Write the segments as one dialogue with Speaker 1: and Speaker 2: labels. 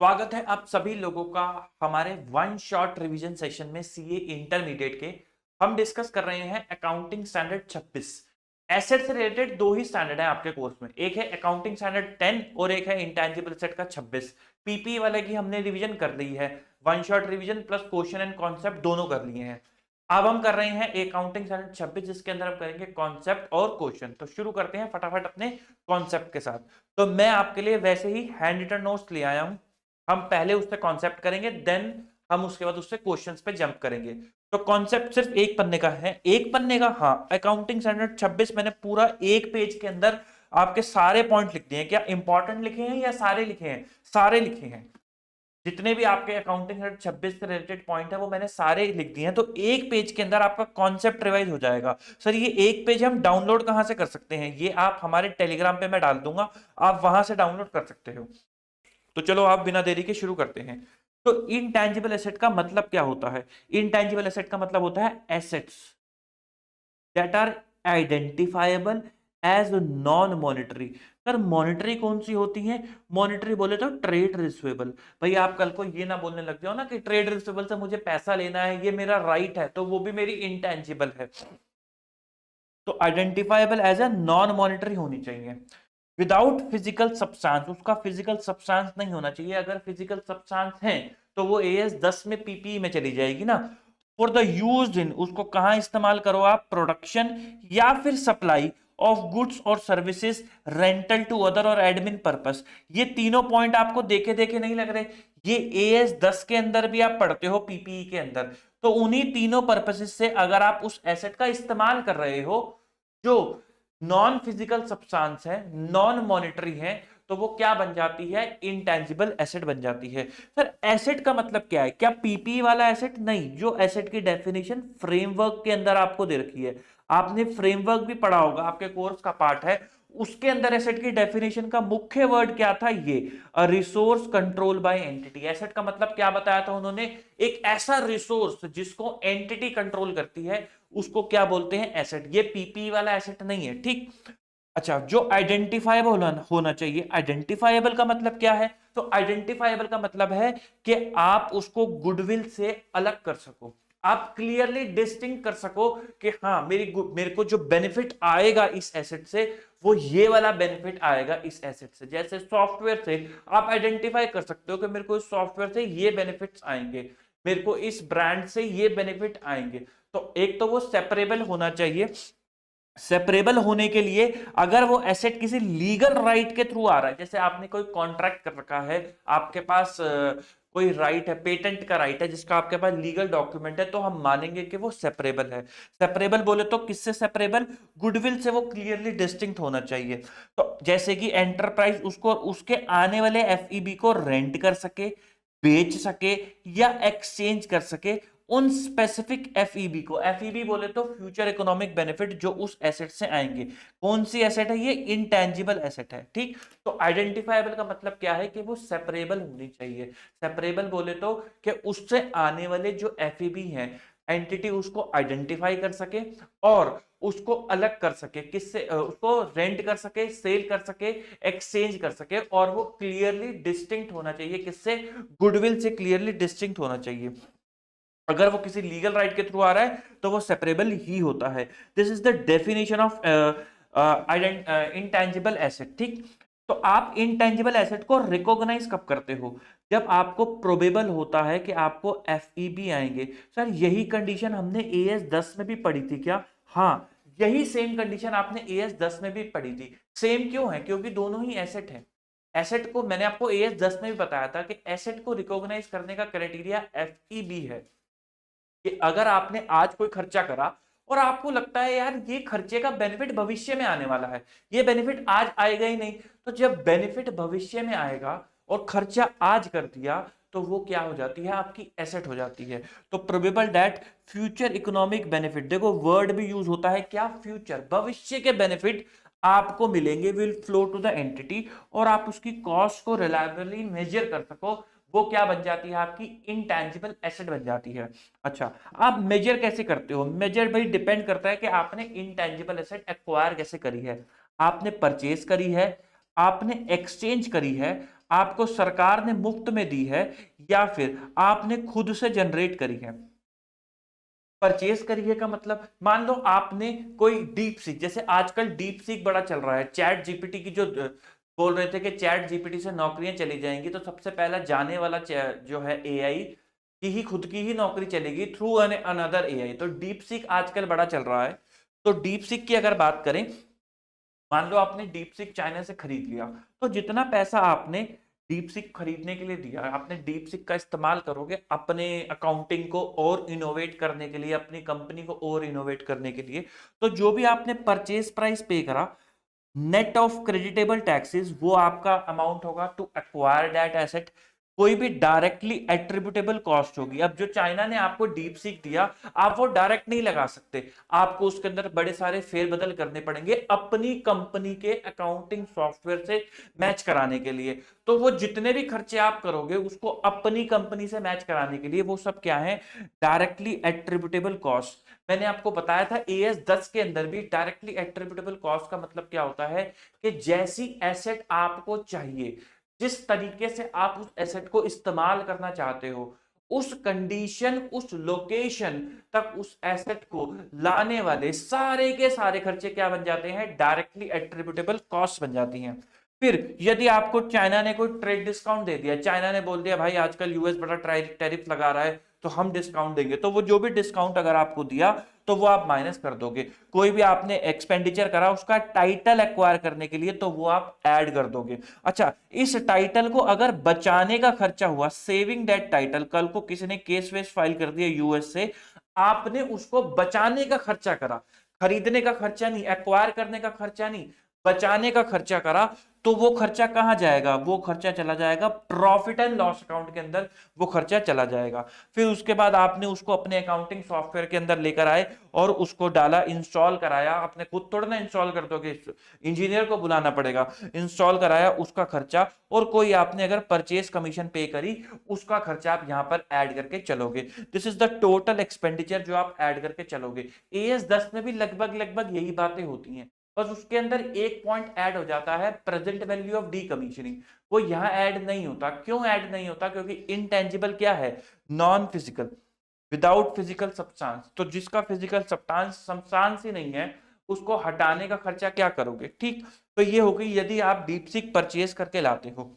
Speaker 1: स्वागत है आप सभी लोगों का हमारे वन शॉट रिवीजन सेशन में सीए इंटरमीडिएट के। हम डिस्कस कर रहे हैं अकाउंटिंग स्टैंडर्ड 26। एसेट से रिलेटेड दो ही स्टैंडर्ड है आपके कोर्स में, एक है अकाउंटिंग स्टैंडर्ड 10 और एक है इंटेंजिबल एसेट का 26। पीपी वाले की हमने रिवीजन कर ली है, one shot revision plus question and concept दोनों कर लिए हैं। अब हम कर रहे हैं अकाउंटिंग स्टैंडर्ड 26 जिसके अंदर हम करेंगे कॉन्सेप्ट और क्वेश्चन। तो शुरू करते हैं फटाफट अपने कॉन्सेप्ट के साथ। तो मैं आपके लिए वैसे ही हैंड रिटन नोट्स ले आया हूं। हम पहले उससे कॉन्सेप्ट करेंगे, देन हम उसके बाद उससे क्वेश्चंस पे जंप करेंगे। तो कॉन्सेप्ट सिर्फ एक पन्ने का है, एक पन्ने का। हाँ, अकाउंटिंग स्टैंडर्ड 26 मैंने पूरा एक पेज के अंदर आपके सारे पॉइंट लिख दिए हैं। क्या इंपॉर्टेंट लिखे हैं या सारे लिखे हैं? सारे लिखे हैं। जितने भी आपके अकाउंटिंग स्टैंडर्ड 26 से रिलेटेड पॉइंट है वो मैंने सारे लिख दिए हैं। तो एक पेज के अंदर आपका कॉन्सेप्ट रिवाइज हो जाएगा। सर ये एक पेज हम डाउनलोड कहां से कर सकते हैं? ये आप हमारे टेलीग्राम पे मैं डाल दूंगा, आप वहां से डाउनलोड कर सकते हो। तो चलो आप बिना देरी के शुरू करते हैं। तो इनटैंजिबल एसेट का मतलब क्या होता है? इनटैंजिबल एसेट का मतलब होता है assets that are identifiable as non monetary. Sir monetary कौन सी होती है? मॉनिटरी बोले तो ट्रेड रिसीवेबल। भाई आप कल को ये ना बोलने लग जाओ ना कि ट्रेड रिसीवेबल से मुझे पैसा लेना है, ये मेरा राइट है, तो वो भी मेरी इनटैंजिबल है। तो identifiable as a non monetary होनी चाहिए विदाउट फिजिकल सब्सटेंस। उसका फिजिकल सब्सटेंस नहीं होना चाहिए। अगर फिजिकल सब्सटेंस है तो वो एएस 10 में पीपीई में चली जाएगी ना। फॉर द यूज इन, उसको कहां इस्तेमाल करो आप? प्रोडक्शन या फिर सप्लाई ऑफ गुड्स और सर्विसेज, रेंटल टू अदर और एडमिन पर्पस। ये तीनों पॉइंट आपको देखे देखे नहीं लग रहे? ये एएस 10 के अंदर भी आप पढ़ते हो, पीपीई के अंदर। तो उन्हीं तीनों पर्पसेस से अगर आप उस एसेट का इस्तेमाल कर रहे हो जो नॉन फिजिकल सब्सटेंस है, नॉन मॉनिटरी है, तो वो क्या बन जाती है? इनटैंजिबल एसेट बन जाती है। सर एसेट का मतलब क्या है? क्या पीपी वाला एसेट? नहीं, जो एसेट की डेफिनेशन फ्रेमवर्क के अंदर आपको दे रखी है। आपने फ्रेमवर्क भी पढ़ा होगा, आपके कोर्स का पार्ट है, उसके अंदर एसेट की डेफिनेशन का मुख्य वर्ड क्या था? ये resource control by entity. Asset का मतलब क्या बताया था उन्होंने? एक ऐसा रिसोर्स जिसको एंटिटी कंट्रोल करती है, उसको क्या बोलते हैं? एसेट। ये पीपी वाला एसेट नहीं है, ठीक। अच्छा, जो आइडेंटिफाइबल होना चाहिए। आइडेंटिफाइबल का मतलब क्या है? तो आइडेंटिफाइबल का मतलब है कि आप उसको गुडविल से अलग कर सको, आप क्लियरली डिस्टिंक्ट कर सको कि हाँ मेरे को जो बेनिफिट आएगा इस एसेट से, वो ये वाला बेनिफिट आएगा इस एसेट से। जैसे सॉफ्टवेयर से आप आइडेंटिफाई कर सकते हो कि मेरे को इस सॉफ्टवेयर से ये बेनिफिट्स आएंगे, मेरे को इस ब्रांड से ये बेनिफिट आएंगे। तो एक तो वो सेपरेबल होना चाहिए। सेपरेबल होने के लिए अगर वो एसेट किसी लीगल राइट के थ्रू आ रहा है, जैसे आपने कोई कॉन्ट्रैक्ट कर रखा है, आपके पास कोई राइट है, पेटेंट का राइट है, जिसका आपके पास लीगल डॉक्यूमेंट है, तो हम मानेंगे कि वो सेपरेबल है। सेपरेबल बोले तो किससे सेपरेबल? गुडविल से वो क्लियरली डिस्टिंक्ट होना चाहिए। तो जैसे कि एंटरप्राइज उसको उसके आने वाले एफईबी को रेंट कर सके, बेच सके या एक्सचेंज कर सके उन स्पेसिफिक एफईबी को। एफईबी बोले तो फ्यूचर इकोनॉमिक बेनिफिट जो उस एसेट से आएंगे। कौन सी एसेट है ये? इंटेंजिबल एसेट है, ठीक। तो आइडेंटिफाइबल का मतलब क्या है? कि वो सेपरेबल होनी चाहिए। सेपरेबल बोले तो कि उससे आने वाले जो एफईबी हैं, एंटिटी उसको आइडेंटिफाई कर सके और उसको अलग कर सके। किससे? उसको रेंट कर सके, सेल कर सके, एक्सचेंज कर सके, और वो क्लियरली डिस्टिंक्ट होना चाहिए। किससे? गुडविल से क्लियरली डिस्टिंक्ट होना चाहिए। अगर वो किसी लीगल राइट के थ्रू आ रहा है तो वो सेपरेबल ही होता है। This is the definition of intangible asset, ठीक। तो आप इंटेंजिबल एसेट को रिकॉग्नाइज कब करते हो? जब आपको प्रोबेबल होता है कि आपको एफईबी आएंगे। सर यही कंडीशन हमने एएस 10 में भी पढ़ी थी क्या? हाँ, यही सेम कंडीशन आपने एएस 10 में भी पढ़ी थी। सेम क्यों है? क्योंकि दोनों ही एसेट है। एसेट को मैंने आपको एएस 10 में भी बताया था कि एसेट को रिकॉग्नाइज करने का क्राइटेरिया एफईबी है। कि अगर आपने आज कोई खर्चा करा और आपको लगता है यार ये खर्चे का बेनिफिट भविष्य में आने वाला है, ये बेनिफिट आज आएगा ही नहीं, तो जब बेनिफिट भविष्य में आएगा और खर्चा आज कर दिया तो वो क्या हो जाती है? आपकी एसेट हो जाती है। तो probable that future economic benefit, देखो वर्ड भी यूज होता है क्या? फ्यूचर, भविष्य के बेनिफिट आपको मिलेंगे, will flow to the entity, और आप उसकी कॉस्ट को रिलायबली मेजर कर सको, वो क्या बन जाती है? आपकी इंटेंजिबल एसेट बन जाती है। अच्छा, आप मेजर कैसे करते हो? मेजर भाई डिपेंड करता है कि आपने इंटेंजिबल एसेट एक्वायर कैसे करी है। आपने परचेज करी है, आपने एक्सचेंज करी है, आपको सरकार ने मुफ्त में दी है या फिर आपने खुद से जनरेट करी है। परचेज करिए का मतलब, मान लो आपने कोई डीप सीक, जैसे आजकल डीप सीक बड़ा चल रहा है, चैट जीपीटी की जो बोल रहे थे कि चैट जीपीटी से नौकरियां चली जाएंगी, तो सबसे पहला जाने वाला जो है एआई की ही खुद की ही नौकरी चलेगी थ्रू अनदर एआई। तो डीप सीक आजकल बड़ा चल रहा है। तो डीप सीक की अगर बात करें, मान लो आपने डीप सीक चाइना से खरीद लिया, तो जितना पैसा आपने डीप सीक खरीदने के लिए दिया, आपने डीप सीक का इस्तेमाल करोगे अपने अकाउंटिंग को और इनोवेट करने के लिए, अपनी कंपनी को और इनोवेट करने के लिए। तो जो भी आपने परचेज प्राइस पे करा, नेट ऑफ क्रेडिटेबल टैक्सेस, वो आपका अमाउंट होगा टू एक्वायर दैट एसेट। कोई भी डायरेक्टली एट्रीब्यूटेबल कॉस्ट होगी। अब जो चाइना ने आपको डीप सीक दिया, आप वो डायरेक्ट नहीं लगा सकते, आपको उसके अंदर बड़े सारे फेरबदल करने पड़ेंगे अपनी कंपनी के अकाउंटिंग सॉफ्टवेयर से मैच कराने के लिए। तो वो जितने भी खर्चे आप करोगे उसको अपनी कंपनी से मैच कराने के लिए, वो सब क्या है, डायरेक्टली एट्रीब्यूटेबल कॉस्ट। मैंने आपको बताया था एएस 10 के अंदर भी डायरेक्टली एट्रीब्यूटेबल कॉस्ट का मतलब क्या होता है कि जैसी एसेट आपको चाहिए, जिस तरीके से आप उस एसेट को इस्तेमाल करना चाहते हो, उस कंडीशन, उस लोकेशन तक उस एसेट को लाने वाले सारे के सारे खर्चे क्या बन जाते हैं, डायरेक्टली एट्रीब्यूटेबल कॉस्ट बन जाती हैं। फिर यदि आपको चाइना ने कोई ट्रेड डिस्काउंट दे दिया, चाइना ने बोल दिया भाई आजकल यूएस बड़ा टैरिफ लगा रहा है तो हम डिस्काउंट देंगे, तो वो जो भी डिस्काउंट अगर आपको दिया तो वो आप माइनस कर दोगे। कोई भी आपने एक्सपेंडिचर करा उसका टाइटल एक्वायर करने के लिए, तो वो आप ऐड कर दोगे। अच्छा, इस टाइटल को अगर बचाने का खर्चा हुआ, सेविंग दैट टाइटल, कल को किसी ने केस वेस फाइल कर दिया यूएस से, आपने उसको बचाने का खर्चा करा, खरीदने का खर्चा नहीं, एक्वायर करने का खर्चा नहीं, बचाने का खर्चा करा, तो वो खर्चा कहां जाएगा, वो खर्चा चला जाएगा प्रॉफिट एंड लॉस अकाउंट के अंदर, वो खर्चा चला जाएगा। फिर उसके बाद आपने उसको अपने अकाउंटिंग सॉफ्टवेयर के अंदर लेकर आए और उसको डाला, इंस्टॉल कराया, आपने खुद थोड़ा ना इंस्टॉल कर दोगे, इंजीनियर को बुलाना पड़ेगा, इंस्टॉल कराया, उसका खर्चा, और कोई आपने अगर परचेज कमीशन पे करी, उसका खर्चा आप यहां पर ऐड करके चलोगे। This is the total expenditure जो आप ऐड करके चलोगे। एएस 10 में भी लगभग लगभग यही बातें होती हैं, बस उसके अंदर एक पॉइंट ऐड हो जाता है, प्रेजेंट वैल्यू ऑफ डीकमीशनिंग। वो यहां ऐड नहीं होता। क्यों ऐड नहीं होता? क्योंकि इनटेंजिबल क्या है, non physical, without physical substance. तो जिसका फिजिकल सब्सटेंस ही नहीं है, उसको हटाने का खर्चा क्या करोगे? ठीक, तो ये हो गई यदि आप डीपसीक परचेज करके लाते हो।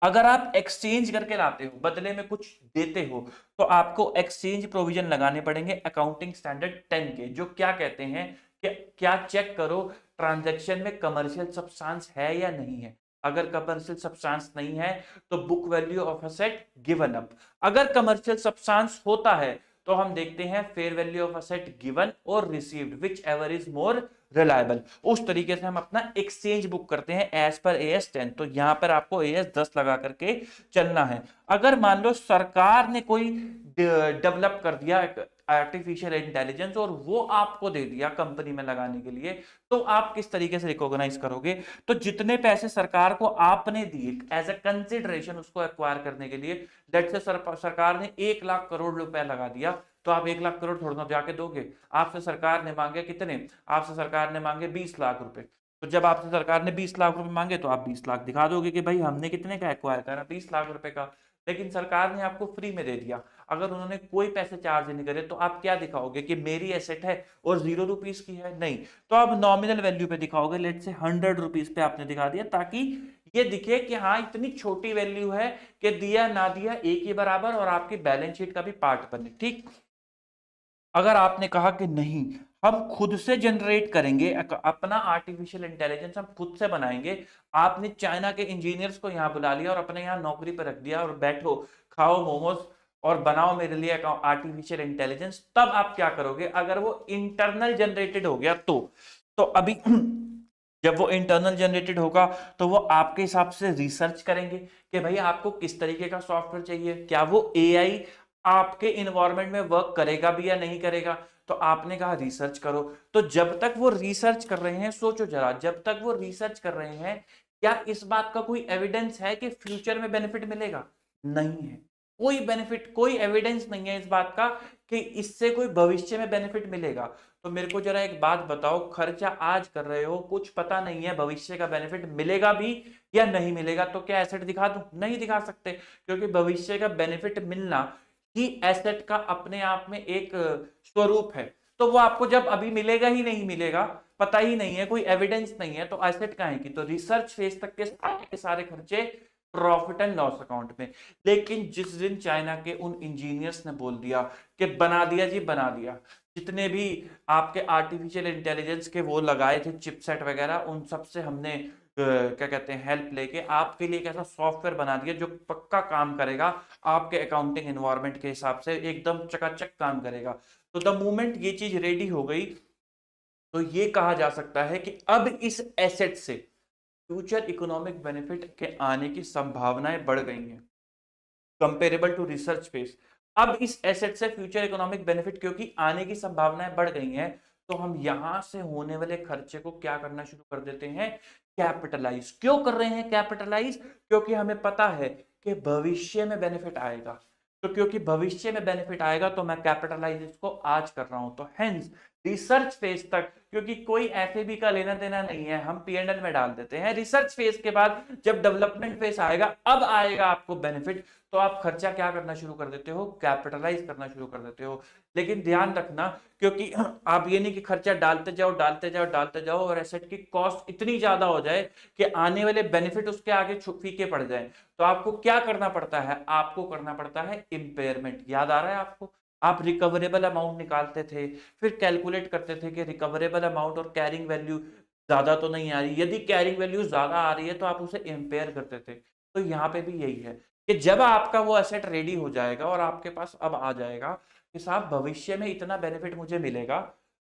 Speaker 1: अगर आप एक्सचेंज करके लाते हो, बदले में कुछ देते हो, तो आपको एक्सचेंज प्रोविजन लगाने पड़ेंगे अकाउंटिंग स्टैंडर्ड 10 के, जो क्या कहते हैं कि क्या चेक करो ट्रांजैक्शन में कमर्शियल सब्सटेंस है या नहीं है। अगर कमर्शियल सब्सटेंस नहीं है तो book value of asset given up. अगर कमर्शियल सब्सटेंस होता है तो हम देखते हैं fair value of asset given और received, whichever is more reliable. उस तरीके से हम अपना एक्सचेंज बुक करते हैं एज पर एएस 10। तो यहां पर आपको एएस 10 लगा करके चलना है। अगर मान लो सरकार ने कोई डेवलप कर दिया आर्टिफिशियल इंटेलिजेंस और वो आपको दे दिया कंपनी में लगाने के लिए, तो आप किस तरीके से रिकॉग्नाइज करोगे? तो जितने पैसे सरकार को आपने दिए एज अ कंसिडरेशन उसको एक्वायर करने के लिए, लेट्स से सरकार ने 1 लाख करोड़ रुपए लगा दिया, तो आप 1 लाख करोड़ थोड़ा ना जाके दोगे। आपसे सरकार ने मांगे कितने? आपसे सरकार ने मांगे 20 लाख रुपए। तो जब आपसे सरकार ने 20 लाख रुपए मांगे तो आप 20 लाख दिखा दोगे कि भाई हमने कितने का एक्वायर करा, 20 लाख रुपए का। लेकिन सरकार ने आपको फ्री में दे दिया, अगर उन्होंने कोई पैसे चार्ज नहीं करे तो आप क्या दिखाओगे कि मेरी एसेट है और 0 रुपीज की है? नहीं, तो आप नॉमिनल वैल्यू पे दिखाओगे, लेट से 100 रुपीज पे आपने दिखा दिया, ताकि ये दिखे कि हाँ इतनी छोटी वैल्यू है कि दिया ना दिया एक ही बराबर, और आपकी बैलेंस शीट का भी पार्ट बने। ठीक, अगर आपने कहा कि नहीं हम खुद से जनरेट करेंगे, अपना आर्टिफिशियल इंटेलिजेंस हम खुद से बनाएंगे, आपने चाइना के इंजीनियर्स को यहाँ बुला लिया और अपने यहाँ नौकरी पर रख दिया और बैठो खाओ मोमोज और बनाओ मेरे लिए आर्टिफिशियल इंटेलिजेंस, तब आप क्या करोगे? अगर वो इंटरनल जनरेटेड हो गया तो अभी जब वो इंटरनल जनरेटेड होगा तो वो आपके हिसाब से रिसर्च करेंगे कि भाई आपको किस तरीके का सॉफ्टवेयर चाहिए, क्या वो एआई आपके इन्वायरमेंट में वर्क करेगा भी या नहीं करेगा। तो आपने कहा रिसर्च करो, तो जब तक वो रिसर्च कर रहे हैं, सोचो जरा, जब तक वो रिसर्च कर रहे हैं, क्या इस बात का कोई एविडेंस है कि फ्यूचर में बेनिफिट मिलेगा? नहीं है, कोई बेनिफिट, कोई एविडेंस नहीं है इस बात का कि इससे कोई भविष्य में बेनिफिट मिलेगा। तो मेरे को जरा एक बात बताओ, खर्चा आज कर रहे हो, कुछ पता नहीं है भविष्य का बेनिफिट मिलेगा भी या नहीं मिलेगा, तो क्या एसेट दिखा दूं? नहीं दिखा सकते, क्योंकि भविष्य का बेनिफिट मिलना ही एसेट का अपने आप में एक स्वरूप है। तो वो आपको जब अभी मिलेगा ही नहीं मिलेगा, पता ही नहीं है, कोई एविडेंस नहीं है, तो एसेट कहाँ की? तो रिसर्च फेज तक के सारे खर्चे प्रॉफिट एंड लॉस अकाउंट में। लेकिन जिस दिन चाइना के उन इंजीनियर्स ने बोल दिया कि बना दिया जी बना दिया, जितने भी आपके आर्टिफिशियल इंटेलिजेंस के वो लगाए थे चिपसेट वगैरह, उन सब से हमने क्या कहते हैं हेल्प लेके आपके लिए एक ऐसा सॉफ्टवेयर बना दिया जो पक्का काम करेगा आपके अकाउंटिंग एनवायरनमेंट के हिसाब से, एकदम चकाचक काम करेगा। तो द मोमेंट ये चीज रेडी हो गई, तो ये कहा जा सकता है कि अब इस एसेट से फ्यूचर इकोनॉमिक बेनिफिट के आने की संभावनाएं बढ़ गई हैं कंपेरेबल टू रिसर्च फेज। अब इस एसेट से फ्यूचर इकोनॉमिक बेनिफिट क्योंकि आने की संभावनाएं बढ़ गई हैं, तो हम यहां से होने वाले खर्चे को क्या करना शुरू कर देते हैं? कैपिटलाइज। क्यों कर रहे हैं कैपिटलाइज? क्योंकि हमें पता है कि भविष्य में बेनिफिट आएगा, तो क्योंकि भविष्य में बेनिफिट आएगा तो मैं कैपिटलाइज इसको आज कर रहा हूं। तो हेंस रिसर्च फेज तक, क्योंकि कोई एफ का लेना देना नहीं है, हम P&L में डाल देते हैं। रिसर्च फेज के बाद जब डेवलपमेंट फेज आएगा, अब आएगा आपको बेनिफिट, तो आप खर्चा क्या करना शुरू कर देते हो? कैपिटलाइज करना शुरू कर देते हो। लेकिन ध्यान रखना, क्योंकि आप ये नहीं कि खर्चा डालते जाओ डालते जाओ डालते जाओ और एसेट की कॉस्ट इतनी ज्यादा हो जाए कि आने वाले बेनिफिट उसके आगे फीके पड़ जाए। तो आपको क्या करना पड़ता है? आपको करना पड़ता है इम्पेयरमेंट। याद आ रहा है आपको? आप रिकवरेबल अमाउंट निकालते थे, फिर कैलकुलेट करते थे कि रिकवरेबल अमाउंट और कैरिंग वैल्यू ज्यादा तो नहीं आ रही, यदि कैरिंग वैल्यू ज्यादा आ रही है तो आप उसे इम्पेयर करते थे। तो यहाँ पे भी यही है कि जब आपका वो एसेट रेडी हो जाएगा और आपके पास अब आ जाएगा कि साहब भविष्य में इतना बेनिफिट मुझे मिलेगा,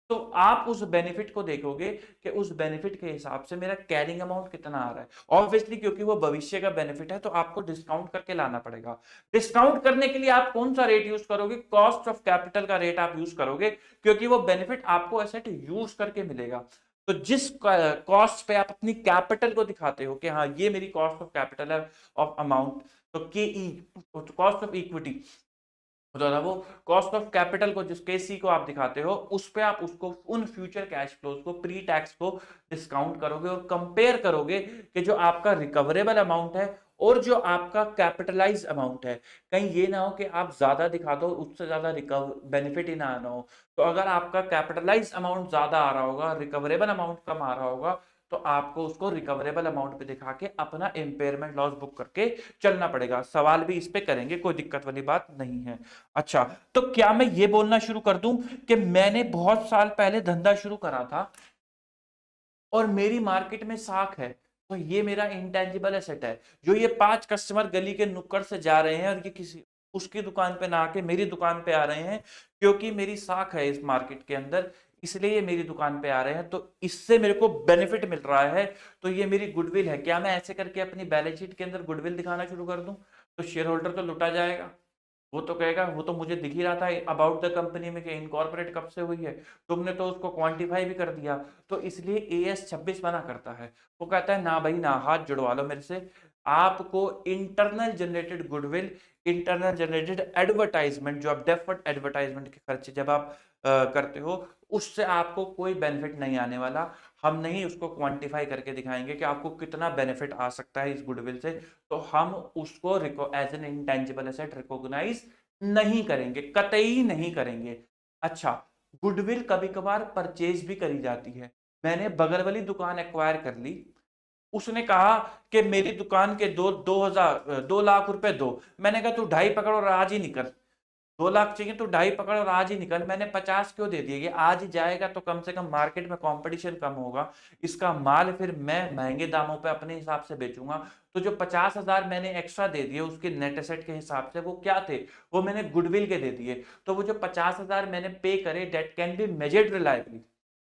Speaker 1: तो आप उस बेनिफिट को देखोगे कि उस बेनिफिट के हिसाब से मेरा कैरिंग अमाउंट कितना आ रहा है। ऑब्वियसली क्योंकि वो भविष्य का बेनिफिट है तो आपको डिस्काउंट करके लाना पड़ेगा। डिस्काउंट करने के लिए आप कौन सा रेट यूज करोगे? कॉस्ट ऑफ कैपिटल का रेट आप यूज करोगे, क्योंकि वो बेनिफिट आपको एसेट यूज करके मिलेगा। तो जिस कॉस्ट पे आप अपनी कैपिटल को दिखाते हो कि हाँ ये मेरी कॉस्ट ऑफ कैपिटल है ऑफ अमाउंट, तो के ई कॉस्ट ऑफ इक्विटी होता था, वो कॉस्ट ऑफ कैपिटल को जिस केसी को आप दिखाते हो उस पे आप उसको उन फ्यूचर कैश फ्लोज को प्री टैक्स को डिस्काउंट करोगे और कंपेयर करोगे कि जो आपका रिकवरेबल अमाउंट है और जो आपका कैपिटलाइज अमाउंट है, कहीं ये ना हो कि आप ज्यादा दिखा दो उससे ज्यादा रिकवर बेनिफिट ही ना आना हो। तो अगर आपका कैपिटलाइज अमाउंट ज्यादा आ रहा होगा, रिकवरेबल अमाउंट कम आ रहा होगा, तो आपको उसको रिकवरेबल अमाउंट पे दिखा के अपना इम्पेयरमेंट लॉस बुक करके चलना पड़ेगा। सवाल भी इस पे करेंगे, कोई दिक्कत वाली बात नहीं है। अच्छा, तो क्या मैं ये बोलना शुरू कर दूं कि मैंने बहुत साल पहले धंधा शुरू करा था और मेरी मार्केट में साख है, तो ये मेरा इंटेंजिबल एसेट है। जो ये 5 कस्टमर गली के नुक्कड़ से जा रहे हैं और ये किसी उसकी दुकान पे ना आके मेरी दुकान पे आ रहे हैं, क्योंकि मेरी साख है इस मार्केट के अंदर, इसलिए ये मेरी दुकान पे आ रहे हैं, तो इससे मेरे को बेनिफिट मिल रहा है, तो ये मेरी गुडविल है। क्या मैं ऐसे करके अपनी बैलेंस शीट के अंदर गुडविल दिखाना शुरू कर दूं? तो शेयर होल्डर तो लुटा जाएगा, वो तो कहेगा वो तो मुझे दिख ही रहा था अबाउट द कंपनी में कि इनकॉर्पोरेट कब से हुई है, तुमने तो उसको क्वांटिफाई भी कर दिया। तो इसलिए AS 26 मना करता है, वो कहता है ना भाई ना, हाथ जुड़वा लो मेरे से। आपको internal generated goodwill, internal generated advertisement, जो आप डेफर्ड एडवर्टाइजमेंट के खर्चे जब आप करते हो, उससे आपको कोई बेनिफिट नहीं आने वाला। हम नहीं उसको क्वांटिफाई करके दिखाएंगे कि आपको कितना बेनिफिट आ सकता है इस गुडविल से, तो हम उसको as an intangible asset recognise नहीं करेंगे, कतई नहीं करेंगे। अच्छा, गुडविल कभी कभार परचेज भी करी जाती है। मैंने बगल वाली दुकान एक्वायर कर ली, उसने कहा कि मेरी दुकान के 2 लाख रुपए दो। मैंने कहा तू 2.5 पकड़ और आज ही निकल, 2 लाख चाहिए तो 2.5 पकड़ और आज ही निकल। मैंने 50 क्यों दे दिए? आज ही जाएगा तो कम से कम मार्केट में कंपटीशन कम होगा, इसका माल फिर मैं महंगे दामों पे अपने हिसाब से बेचूंगा। तो जो 50,000 मैंने एक्स्ट्रा दे दिए उसके नेट एसेट के हिसाब से, वो क्या थे? वो मैंने गुडविल के दे दिए। तो वो जो 50,000 मैंने पे करे, date can be measured reliably,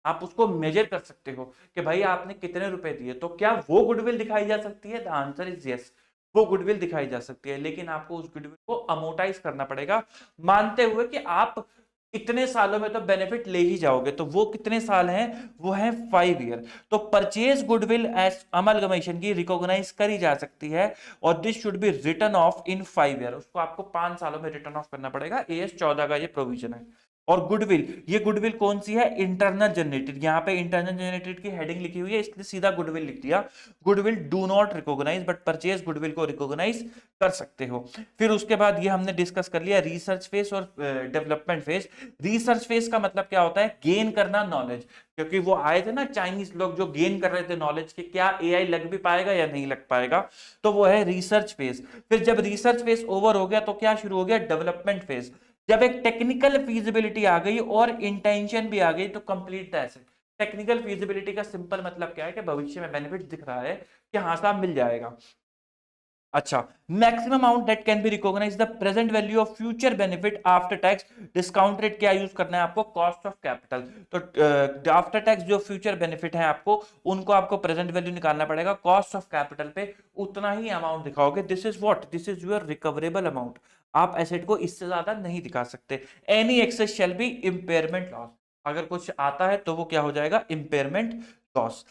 Speaker 1: आप उसको मेजर कर सकते हो कि भाई आपने कितने रुपए दिए। तो क्या वो गुडविल दिखाई जा सकती है? द आंसर इज यस, वो गुडविल दिखाई जा सकती है, लेकिन आपको उस गुडविल को अमोटाइज करना पड़ेगा, मानते हुए कि आप इतने सालों में तो बेनिफिट ले ही जाओगे। तो वो कितने साल हैं? वो है 5 ईयर। तो परचेज गुडविल एज अमलगमेशन की रिकॉग्नाइज करी जा सकती है और this should be return of in 5 year. उसको आपको 5 सालों में रिटर्न ऑफ करना पड़ेगा। एएस 14 का ये प्रोविजन है। और गुडविल, ये गुडविल कौन सी है? Internal generated. यहाँ पे इंटरनल जनरेटेड की हेडिंग लिखी हुई है, इसलिए सीधा गुडविल लिख दिया। Goodwill do not recognise but purchase goodwill को रिकॉग्नाइज कर सकते हो। फिर उसके बाद ये हमने डिस्कस कर लिया रिसर्च फेज और डेवलपमेंट फेज। रिसर्च फेज का मतलब क्या होता है? गेन करना नॉलेज। क्योंकि वो आए थे ना चाइनीज लोग जो गेन कर रहे थे नॉलेज के, क्या एआई लग भी पाएगा या नहीं लग पाएगा, तो वो है रिसर्च फेज। फिर जब रिसर्च फेज ओवर हो गया तो क्या शुरू हो गया? Development phase. जब एक टेक्निकल फीजिबिलिटी आ गई और इंटेंशन भी आ गई तो complete the asset. Technical feasibility का सिंपल मतलब क्या है? कि भविष्य में बेनिफिट दिख रहा है कि हाँ साहब मिल जाएगा। अच्छा, maximum amount that can be recognise the present value of future benefit after tax. Discount rate क्या यूज करना है आपको? Cost of capital. तो आफ्टर टैक्स जो फ्यूचर बेनिफिट है आपको, उनको आपको प्रेजेंट वैल्यू निकालना पड़ेगा। कॉस्ट ऑफ कैपिटल पे उतना ही अमाउंट दिखाओगे। This is what? This is your recoverable amount. आप एसेट को इससे ज्यादा नहीं दिखा सकते। Any excess shall be impairment loss. अगर कुछ आता है तो वो क्या हो जाएगा? Impairment loss.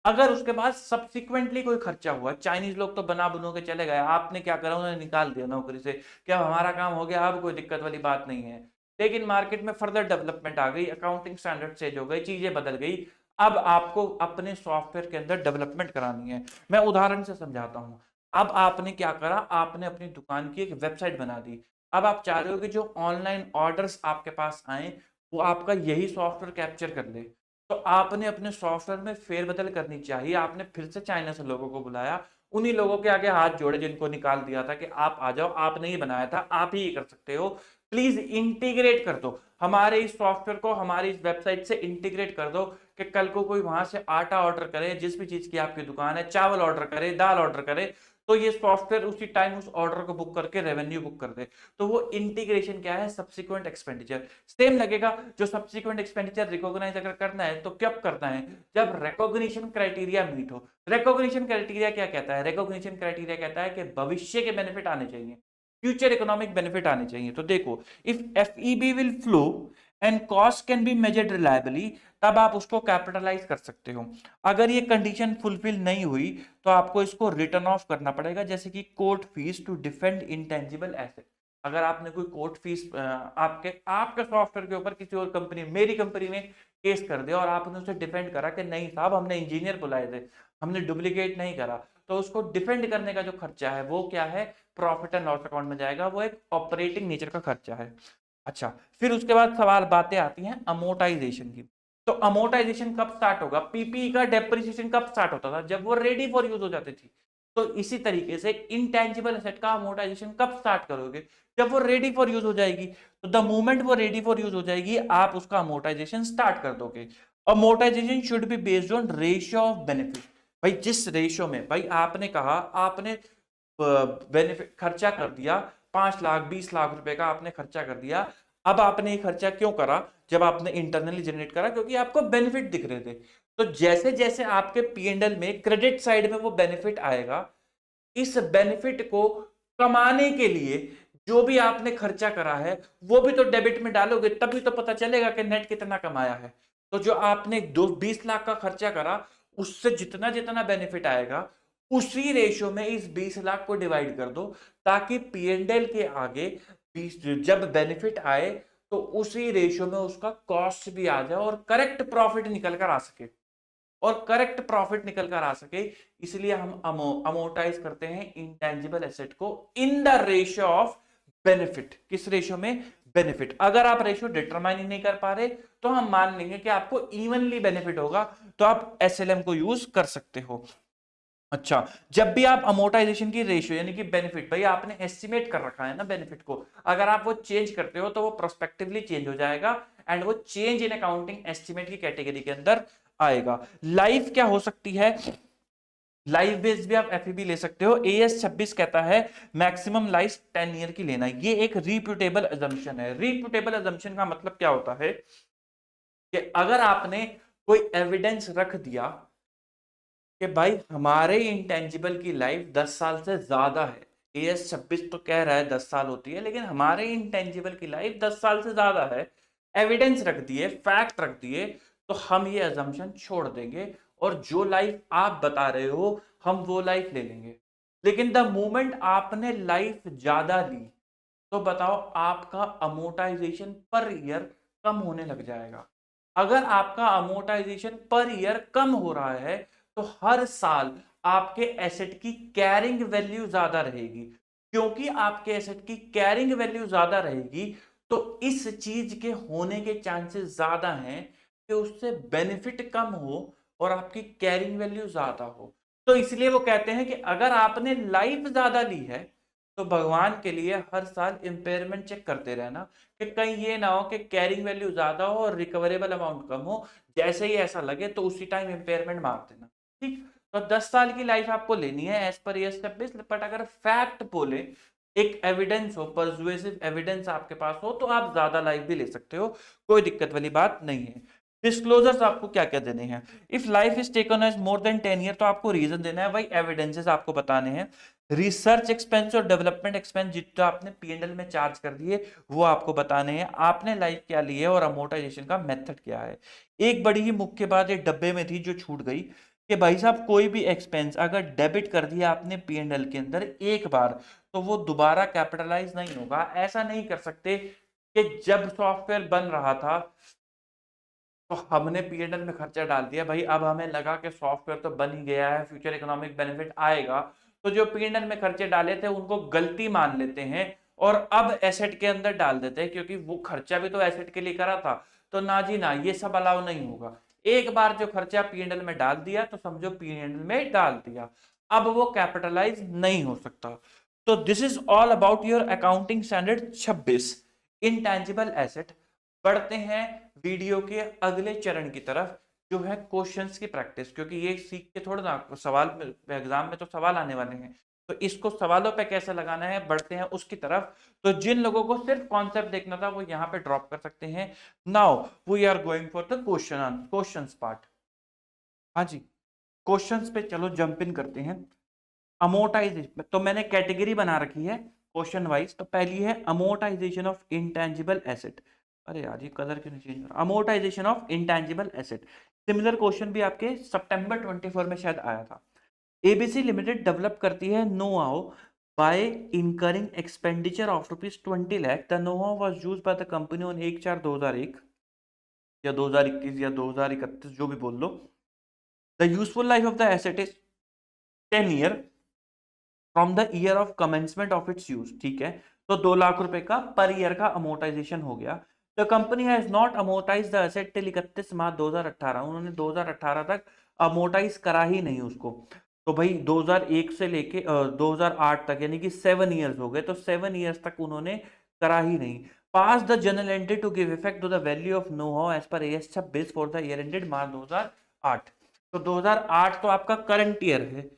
Speaker 1: अगर उसके बाद सब्सिक्वेंटली कोई खर्चा हुआ, चाइनीज लोग तो बना बुनो के चले गए, आपने क्या करा? उन्होंने निकाल दिया नौकरी से, क्या हमारा काम हो गया, अब कोई दिक्कत वाली बात नहीं है। लेकिन मार्केट में फर्दर डेवलपमेंट आ गई, अकाउंटिंग स्टैंडर्ड चेंज हो गई, चीजें बदल गई। अब आपको अपने सॉफ्टवेयर के अंदर डेवलपमेंट करानी है। मैं उदाहरण से समझाता हूं। अब आपने क्या करा? आपने अपनी दुकान की एक वेबसाइट बना दी। अब आप चाह रहे हो कि जो ऑनलाइन ऑर्डर्स आपके पास आए वो आपका यही सॉफ्टवेयर कैप्चर कर ले। तो आपने अपने सॉफ्टवेयर में फेरबदल करनी चाहिए। आपने फिर से चाइना से लोगों को बुलाया, उन्हीं लोगों के आगे हाथ जोड़े जिनको निकाल दिया था कि आप आ जाओ, आपने ही बनाया था, आप ही कर सकते हो, प्लीज इंटीग्रेट कर दो हमारे इस सॉफ्टवेयर को, हमारी इस वेबसाइट से इंटीग्रेट कर दो कि कल को कोई वहां से आटा ऑर्डर करे, जिस भी चीज की आपकी दुकान है, चावल ऑर्डर करे, दाल ऑर्डर करे, तो ये सॉफ्टवेयर उसी टाइम उस ऑर्डर को बुक करके रेवेन्यू बुक कर दे। तो वो इंटीग्रेशन क्या है? Subsequent expenditure. सेम लगेगा। जो सब्सिक्वेंट एक्सपेंडिचर रिकॉग्नाइज अगर करना है तो कब करना है? जब रिकॉग्निशन क्राइटेरिया मीट हो। रिकॉग्निशन क्राइटेरिया क्या कहता है? रिकॉग्निशन क्राइटेरिया कहता है कि भविष्य के बेनिफिट आने चाहिए, फ्यूचर इकोनॉमिक बेनिफिट आने चाहिए। तो देखो, if FEB will flow and cost can be measured reliably, तब आप उसको कैपिटलाइज कर सकते हो। अगर ये कंडीशन फुलफिल नहीं हुई तो आपको इसको रिटर्न ऑफ करना पड़ेगा, जैसे कि court fees to defend intangible asset. अगर आपने कोई कोर्ट फीस आपके आपके सॉफ्टवेयर के ऊपर किसी और कंपनी, मेरी कंपनी ने केस कर दिया और आपने उसे डिफेंड करा कि नहीं साहब हमने इंजीनियर बुलाए थे, हमने डुप्लीकेट नहीं करा, तो उसको डिफेंड करने का जो खर्चा है वो क्या है? प्रॉफिट एंड लॉस अकाउंट में जाएगा। वो एक ऑपरेटिंग नेचर का खर्चा है। अच्छा, फिर उसके बाद सवाल बातें आती हैं अमोर्टाइजेशन की। तो अमोर्टाइजेशन कब स्टार्ट होगा? पीपी का डेप्रिसिएशन कब स्टार्ट होता था? जब वो रेडी फॉर यूज हो जाती थी। तो इसी तरीके से इंटेंजिबल एसेट का अमोर्टाइजेशन कब स्टार्ट करोगे? जब वो रेडी फॉर यूज हो जाएगी। तो द मोमेंट वो रेडी फॉर यूज हो जाएगी आप उसका अमोर्टाइजेशन स्टार्ट कर दोगे। Amortisation should be based on ratio of benefit. भाई जिस रेशियो में, भाई आपने कहा, आपने बेनिफिट खर्चा कर दिया 5 लाख 20 लाख रुपए का आपने खर्चा कर दिया। अब आपने ये खर्चा क्यों करा? जब आपने इंटरनली जनरेट करा क्योंकि आपको बेनिफिट दिख रहे थे। तो जैसे जैसे आपके पीएनएल में क्रेडिट साइड में वो बेनिफिट आएगा, इस बेनिफिट को कमाने के लिए जो भी आपने खर्चा करा है वो भी तो डेबिट में डालोगे, तभी तो पता चलेगा कि नेट कितना कमाया है। तो जो आपने 20 लाख का खर्चा करा उससे जितना जितना बेनिफिट आएगा उसी रेशियो में इस 20 लाख को डिवाइड कर दो, ताकि पीएनएल के आगे 20 जब बेनिफिट आए तो उसी रेशियो में उसका कॉस्ट भी आ जाए और करेक्ट प्रॉफिट निकल कर आ सके, और करेक्ट प्रॉफिट निकल कर आ सके। इसलिए हम अमोर्टाइज करते हैं इंटेंजिबल एसेट को in the ratio of benefit. किस रेशियो में? बेनिफिट। अगर आप रेशियो डिटरमाइन ही नहीं कर पा रहे तो हम मान लेंगे कि आपको इवनली बेनिफिट होगा, तो आप एसएलएम को यूज कर सकते हो। अच्छा, जब भी आप अमोर्टाइजेशन की रेशियो यानी कि बेनिफिट, भाई आपने एस्टिमेट कर रखा है ना बेनिफिट को, अगर आप वो चेंज करते हो तो वो प्रोस्पेक्टिवली चेंज हो जाएगा एंड वो चेंज इन अकाउंटिंग एस्टिमेट की कैटेगरी के अंदर आएगा। लाइफ क्या हो सकती है? लाइफ बेस्ड भी आप एफईबी ले सकते हो। एएस 26 कहता है मैक्सिमम लाइफ 10 ईयर की लेना। ये एक रिप्यूटेबल अजम्पशन है। रिप्यूटेबल अजम्पशन का मतलब क्या होता है कि अगर आपने कोई एविडेंस रख दिया कि भाई हमारे इंटेंजिबल की लाइफ 10 साल से ज्यादा है, एएस 26 तो कह रहा है 10 साल होती है, लेकिन हमारे इंटेंजिबल की लाइफ 10 साल से ज्यादा है, एविडेंस रख दिए, फैक्ट रख दिए, तो हम ये अजम्पशन छोड़ देंगे और जो लाइफ आप बता रहे हो हम वो लाइफ ले लेंगे। लेकिन द मोमेंट आपने लाइफ ज्यादा ली तो बताओ आपका अमोर्टाइजेशन पर ईयर कम होने लग जाएगा। अगर आपका अमोर्टाइजेशन पर ईयर कम हो रहा है तो हर साल आपके एसेट की कैरिंग वैल्यू ज्यादा रहेगी। क्योंकि आपके एसेट की कैरिंग वैल्यू ज्यादा रहेगी तो इस चीज के होने के चांसेस ज्यादा हैं कि उससे बेनिफिट कम हो और आपकी कैरिंग वैल्यू ज्यादा हो। तो इसलिए वो कहते हैं कि अगर आपने लाइफ ज्यादा ली है तो भगवान के लिए हर साल इंपेयरमेंट चेक करते रहना कि कहीं ये ना हो कि कैरिंग वैल्यू ज्यादा हो और रिकवरेबल अमाउंट कम हो। जैसे ही ऐसा लगे तो उसी टाइम इंपेयरमेंट मार देना। ठीक, तो 10 साल की लाइफ आपको लेनी है एज पर ईयर 26। बट अगर फैक्ट बोले, एक एविडेंस हो, परसुएसिव एविडेंस आपके पास हो, तो आप ज्यादा लाइफ भी ले सकते हो, कोई दिक्कत वाली बात नहीं है। डिस्क्लोजर्स आपको क्या क्या देने हैं? If life is taken as more than 10 year तो आपको रीजन देना है, भाई एविडेंसेस आपको बताने हैं। रिसर्च एक्सपेंस और डेवलपमेंट एक्सपेंस जितना आपने पीएनएल में चार्ज कर दिए वो आपको बताने हैं, आपने लाइफ क्या ली है और अमोर्टाइजेशन का मेथड क्या है। एक बड़ी ही मुख्य बात ये डब्बे में थी जो छूट गई कि भाई साहब कोई भी एक्सपेंस अगर डेबिट कर दिया आपने पीएनएल के अंदर एक बार तो वो दोबारा कैपिटलाइज नहीं होगा। ऐसा नहीं कर सकते कि जब सॉफ्टवेयर बन रहा था तो हमने पीएनएल में खर्चा डाल दिया, भाई अब हमें लगा कि सॉफ्टवेयर तो बन ही गया है, फ्यूचर इकोनॉमिक बेनिफिट आएगा, तो जो पीएनएल में खर्चे डाले थे उनको गलती मान लेते हैं और अब एसेट के अंदर डाल देते हैं क्योंकि वो खर्चा भी तो एसेट के लिए करा था। तो ना जी ना, ये सब अलाउ नहीं होगा। एक बार जो खर्चा पीएनएल में डाल दिया तो समझो पीएनएल में डाल दिया, अब वो कैपिटलाइज नहीं हो सकता। तो this is all about your accounting standard 26 intangible asset. बढ़ते हैं वीडियो के अगले चरण की तरफ जो है क्वेश्चंस की प्रैक्टिस, क्योंकि ये सीख के थोड़ा ना सवाल एग्जाम में तो सवाल आने वाले हैं, तो इसको सवालों पे कैसे लगाना है बढ़ते हैं उसकी तरफ। तो जिन लोगों को सिर्फ कॉन्सेप्ट देखना था वो यहाँ पे ड्रॉप कर सकते हैं। Now we are going for the questions part. हाँ जी, क्वेश्चंस पे चलो जंप इन करते हैं। अमोर्टाइजेशन तो मैंने कैटेगरी बना रखी है क्वेश्चन वाइज। तो पहली है अमोर्टाइजेशन ऑफ इंटेंजिबल एसेट। अरे यार ये कलर क्यों नहीं चेंज हो रहा? Amortisation of intangible asset. Similar question भी आपके सितंबर 24 में शायद आया था। एबीसी लिमिटेड डेवलप करती है know how by incurring expenditure of ₹20 lakh. The know how was used by the company on 1/4/2001 या 2021 या 2031 जो भी बोल लो। The useful life of the asset is 10 year from the year of commencement of its use. ठीक है, तो 2 लाख रुपए का पर ईयर का अमोर्टाइजेशन हो गया। The company has not amortise the asset till 31 मार्च 2018। उन्होंने 2018 तक अमोर्टाइज करा ही नहीं उसको। तो भाई 2001 से लेके 2008 तक यानी कि 7 ईयर्स हो गए, तो 7 ईयर्स तक उन्होंने करा ही नहीं। Pass the general entry to give effect to the value of know how as per AS 26 for the year ended March 2008। तो 2008 तो आपका करंट ईयर है।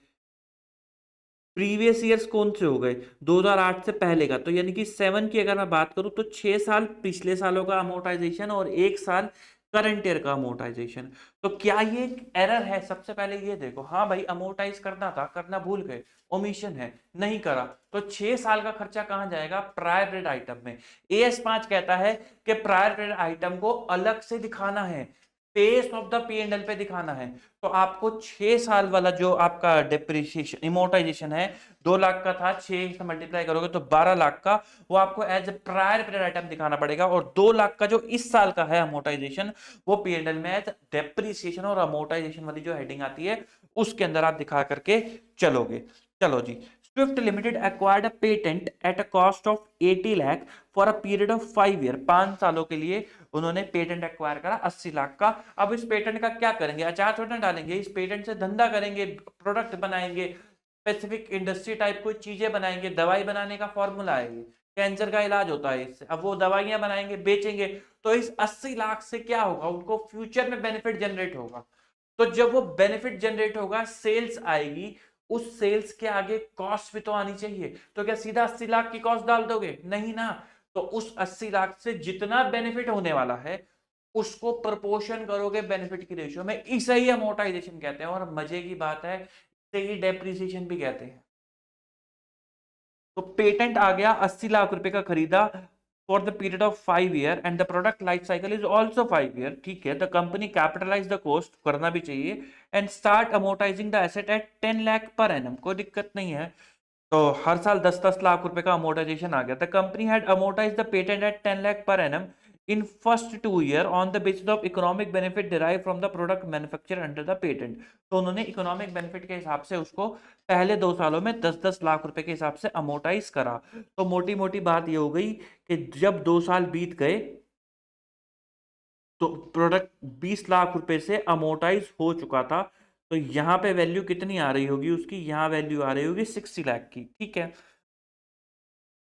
Speaker 1: प्रीवियस ईयर्स कौन से हो गए? 2008 से पहले का, तो यानी कि 7 की अगर मैं बात करूं तो 6 साल पिछले सालों का अमोर्टाइजेशन और 1 साल करंट ईयर का अमोर्टाइजेशन। तो क्या ये एरर है? सबसे पहले ये देखो, हाँ भाई अमोर्टाइज करना था, करना भूल गए, ओमिशन है, नहीं करा, तो 6 साल का खर्चा कहां जाएगा? प्रायर पीरियड आइटम में। AS5 कहता है कि प्रायर पीरियड आइटम को अलग से दिखाना है, फेस ऑफ द P&L पे दिखाना है। तो आपको 6 साल वाला जो आपका डेप्रिसिएशन इमोर्टाइजेशन है 2 लाख का था, 6 से मल्टीप्लाई करोगे तो 12 लाख का, वो आपको as a prior period item दिखाना पड़ेगा। और 2 लाख का जो इस साल का है अमोर्टाइजेशन वो P&L में एज डेप्रिसिएशन और अमोर्टाइजेशन वाली जो हेडिंग आती है उसके अंदर आप दिखा करके चलोगे। चलो जी, Swift limited acquired a patent at a cost of 80 lakh for a period of 5 year. 5 सालों के लिए उन्होंने पेटेंट एक्वायर करा 80 लाख का। अब इस पेटेंट का क्या करेंगे? अचार थोड़ा डालेंगे, इस पेटेंट से धंधा करेंगे, प्रोडक्ट बनाएंगे, स्पेसिफिक इंडस्ट्री टाइप कोई चीजें बनाएंगे, दवाई बनाने का फॉर्मूला है ये, कैंसर का इलाज होता है इससे। अब वो दवाइयां बनाएंगे, बेचेंगे, तो इस 80 लाख से क्या होगा? उनको फ्यूचर में बेनिफिट जनरेट होगा। तो जब वो बेनिफिट जनरेट होगा, सेल्स आएगी, उस सेल्स के आगे कॉस्ट भी तो आनी चाहिए। तो क्या सीधा 80 लाख की कॉस्ट डाल दोगे? नहीं ना। तो उस 80 लाख से जितना बेनिफिट होने वाला है उसको प्रपोर्शन करोगे बेनिफिट की रेशियो में। इसे ही अमोर्टाइजेशन कहते हैं। और मजे की बात है, इसे ही डेप्रिसिएशन भी कहते हैं। तो पेटेंट आ गया, 80 लाख रुपए का खरीदा, for the period of 5 year and the product life cycle is also 5 year, ठीक है, the company capitalize the cost, करना भी चाहिए, and start amortizing the asset at 10 lakh per annum, कोई दिक्कत नहीं है। तो हर साल 10-10 लाख रुपए का अमोर्टाइजेशन आ गया। The company had amortise the patent at 10 lakh per annum in first 2 year on the basis of economic benefit derive from the product manufacture under the patent. तो उन्होंने इकोनॉमिक बेनिफिट के हिसाब से उसको पहले 2 सालों में 10-10 लाख रुपए के हिसाब से अमोर्टाइज करा। तो मोटी मोटी बात ये हो गई कि जब 2 साल बीत गए तो प्रोडक्ट 20 लाख रुपए से अमोर्टाइज हो चुका था। तो यहां पे वैल्यू कितनी आ रही होगी उसकी, यहां वैल्यू आ रही होगी 60 लाख की, ठीक है।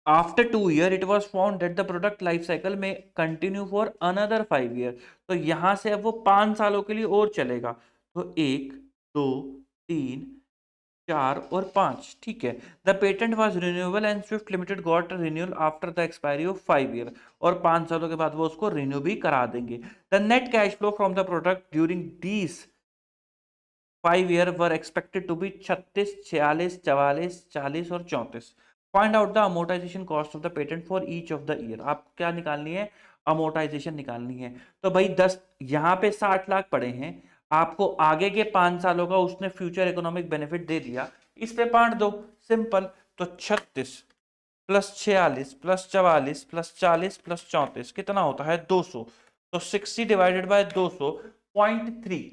Speaker 1: After 2 year it was found that the product life cycle में कंटिन्यू फॉर अनदर 5 ईयर। तो यहां से अब वो 5 सालों के लिए और चलेगा। तो 1, 2, 3, 4 और 5, ठीक है। The patent was renewable and Swift limited got renewal after the expiry of 5 year, और 5 सालों के बाद वो उसको रिन्यू भी करा देंगे। The net cash flow from the product during these 5 year were expected to be 36, 46, 44, 40 और 34। Find out the amortisation cost of the patent for each of the year. आप क्या निकालनी है, अमोर्टाइजेशन निकालनी है। तो भाई 10, यहाँ पे 60 लाख पड़े हैं, आपको आगे के 5 सालों का उसने फ्यूचर इकोनॉमिक बेनिफिट दे दिया, इस पे बांट दो, सिंपल। तो 36 प्लस 46 प्लस 44 प्लस 40 प्लस 34 कितना होता है, 200। तो 60 डिवाइडेड बाय 200, 0.3।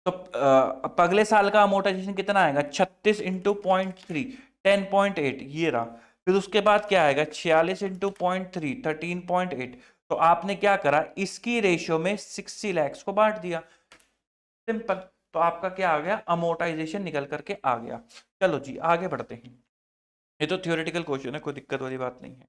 Speaker 1: तो अब अगले साल का अमोर्टाइजेशन कितना आएगा, 36 इंटू 0.3, 10.8 ये रहा। फिर उसके बाद क्या आएगा, 46 इंटू 0.3, 13.8। तो आपने क्या करा, इसकी रेशियो में 60 लैक्स को बांट दिया, सिंपल। तो आपका क्या आ गया, अमोर्टाइजेशन निकल करके आ गया। चलो जी आगे बढ़ते हैं, ये तो थ्योरेटिकल क्वेश्चन है, कोई दिक्कत वाली बात नहीं है।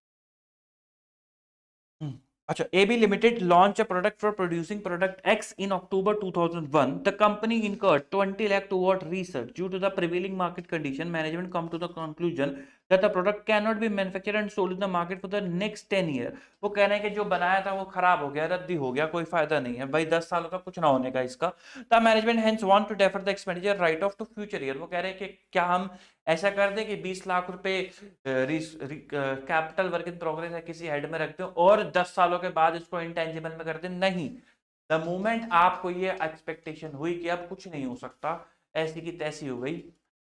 Speaker 1: अच्छा, AB Limited launched a product for producing product X in October 2001. The company incurred 20 lakh toward research. Due to the prevailing market condition, management come to the conclusion that the product cannot be manufactured and sold in the market for the next 10 year. वो कह रहे हैं कि जो बनाया था वो खराब हो गया, रद्दी हो गया, कोई फायदा नहीं है भाई, 10 सालों तक कुछ ना होने का इसका। The management hence want to defer the expenditure write off to future year. वो कह रहे हैं कि क्या हम ऐसा कर दें कि 20 लाख रुपए कैपिटल वर्क इन प्रोग्रेस है किसी हेड में रखते हो और 10 सालों के बाद इसको इंटेंजिबल में कर दें, नहीं। द मोमेंट आपको ये एक्सपेक्टेशन हुई कि अब कुछ नहीं हो सकता, ऐसी की तैसी हो गई,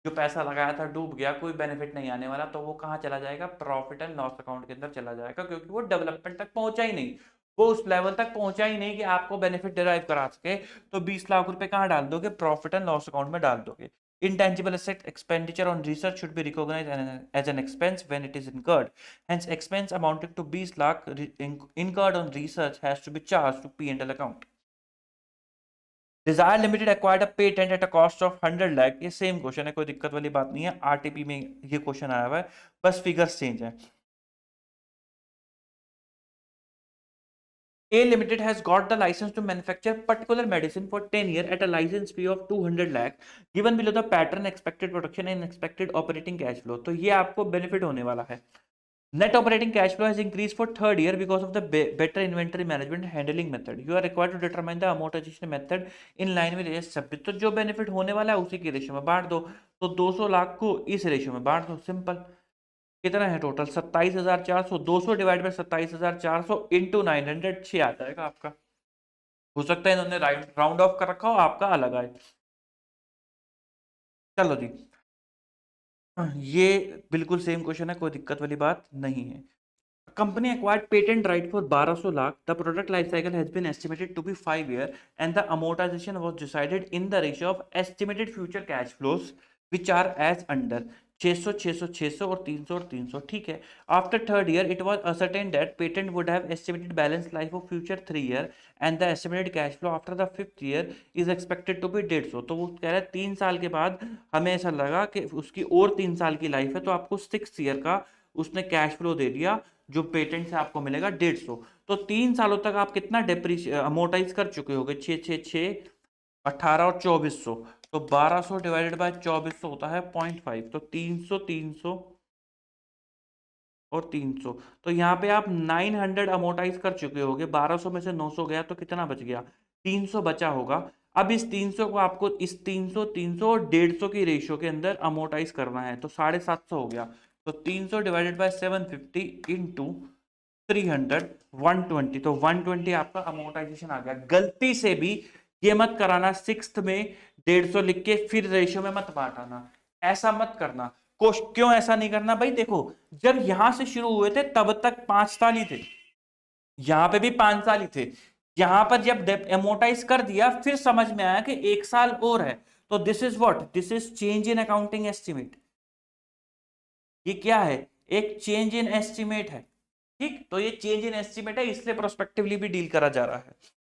Speaker 1: जो पैसा लगाया था डूब गया, कोई बेनिफिट नहीं आने वाला, तो वो कहाँ चला जाएगा, प्रॉफिट एंड लॉस अकाउंट के अंदर चला जाएगा, क्योंकि वो डेवलपमेंट तक पहुंचा ही नहीं, वो उस लेवल तक पहुंचा ही नहीं कि आपको बेनिफिट डिराइव करा सके। तो 20 लाख रुपए कहाँ डाल दोगे, प्रॉफिट एंड लॉस अकाउंट में डाल दोगे। Intangible asset expenditure on research should be recognized as an expense when it is incurred. Hence, expense amounting to 20 lakh incurred on research has to be charged to P&L account. Desire Limited acquired a patent at a cost of 100 lakh. ये same question है, कोई दिक्कत वाली बात नहीं है, RTP में ये क्वेश्चन आया हुआ है, बस फिगर्स चेंज है। A Limited has got the license to manufacture particular medicine for 10 years at a license fee of 200 lakh. Given below the pattern, expected production and expected operating cash flow. तो ये आपको benefit होने वाला है। Net operating cash flow has increased for third year because of the better inventory management handling method. You are required to determine the amortization method in line with AS 26. तो जो benefit होने वाला है उसी की रेशियो में बांट दो। तो 200 लाख को इस रेशियो में बांट दो, सिंपल। कितना है टोटल, 27,400, 200 डिवाइड बाय 27,400 इंटू 900, 6 आ जाएगा आपका। हो सकता है इन्होंने राउंड ऑफ कर रखा हो, आपका अलग आए। चलो जी, ये बिल्कुल सेम क्वेश्चन है, कोई दिक्कत वाली बात नहीं है। Company acquired patent right for 1200 lakh. The product life cycle has been estimated to be 5 years and the amortization was decided in the ratio of estimated future cash flows which are as under 600, 600, 600 और 300 और 300, ठीक है। After third year, it was ascertained that patent would have estimated balance life of future 3 year and the estimated cash flow after the 5th year is expected to be 150। तो वो कह रहा है 3 साल के बाद हमें ऐसा लगा कि उसकी और 3 साल की लाइफ है, तो आपको 6 ईयर का उसने कैश फ्लो दे दिया जो पेटेंट से आपको मिलेगा 150। तो 3 सालों तक आप कितना अमोर्टाइज कर चुके होगे, 6 6 6 18 और 2400। तो 1200 डिवाइडेड बाय 2400 होता है 0.5। तो 300 300 और 300। तो यहाँ पे आप 900 अमोर्टाइज कर चुके होगे, 1200 में से 900 गया तो कितना बच गया, 300 बचा होगा। अब इस 300 को आपको इस 300 300 और 150 की रेशियो के अंदर अमोर्टाइज करना है, तो 750 हो गया। तो 300 डिवाइडेड बाय 750 इंटू 300, 120, तो 120 आपका अमोर्टाइजेशन आ गया। गलती से भी ये मत कराना सिक्स्थ में 150 लिख के फिर रेशियो में मत बांटाना, ऐसा मत करना। क्यों ऐसा नहीं करना भाई? देखो, जब यहां से शुरू हुए थे तब तक 5 साल ही थे, यहां पे भी 5 साल ही थे। यहां पर जब एमोटाइज कर दिया फिर समझ में आया कि 1 साल और है, तो this is what, this is change in accounting estimate. ये क्या है? एक चेंज इन एस्टिमेट है। ठीक, तो ये चेंज इन एस्टिमेट है, इसलिए प्रोस्पेक्टिवली भी डील करा जा रहा है।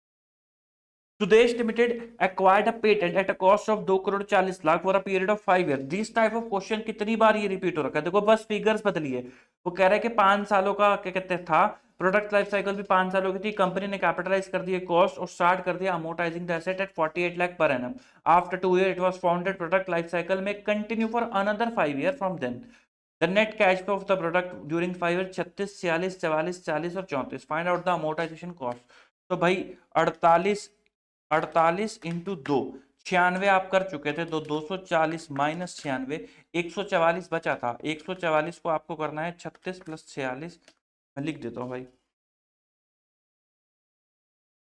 Speaker 1: Sudesh limited acquired a patent at a cost of 2 crore 40 lakh for a period of 5 years। This type of question कितनी बार ये रिपीट हो रखा है? देखो बस फिगर्स बदली है। वो कह रहा है कि 5 सालों का क्या कहते था, प्रोडक्ट लाइफ साइकिल भी 5 सालों की थी। कंपनी ने कैपिटलाइज कर दिया कॉस्ट और स्टार्ट कर दिया amortizing the asset at 48 lakh per annum. After 2 year it was founded, product life cycle में continue for another 5 year from then. The net cash flow of the product during 5 year 36, 46, 44, 40 और 34। Find out the amortisation cost. तो भाई 48 into 2, 96 आप कर चुके थे, तो 240 minus 96, 144 बचा था। 144 को आपको करना है 36 प्लस 46, मैं लिख देता हूँ भाई।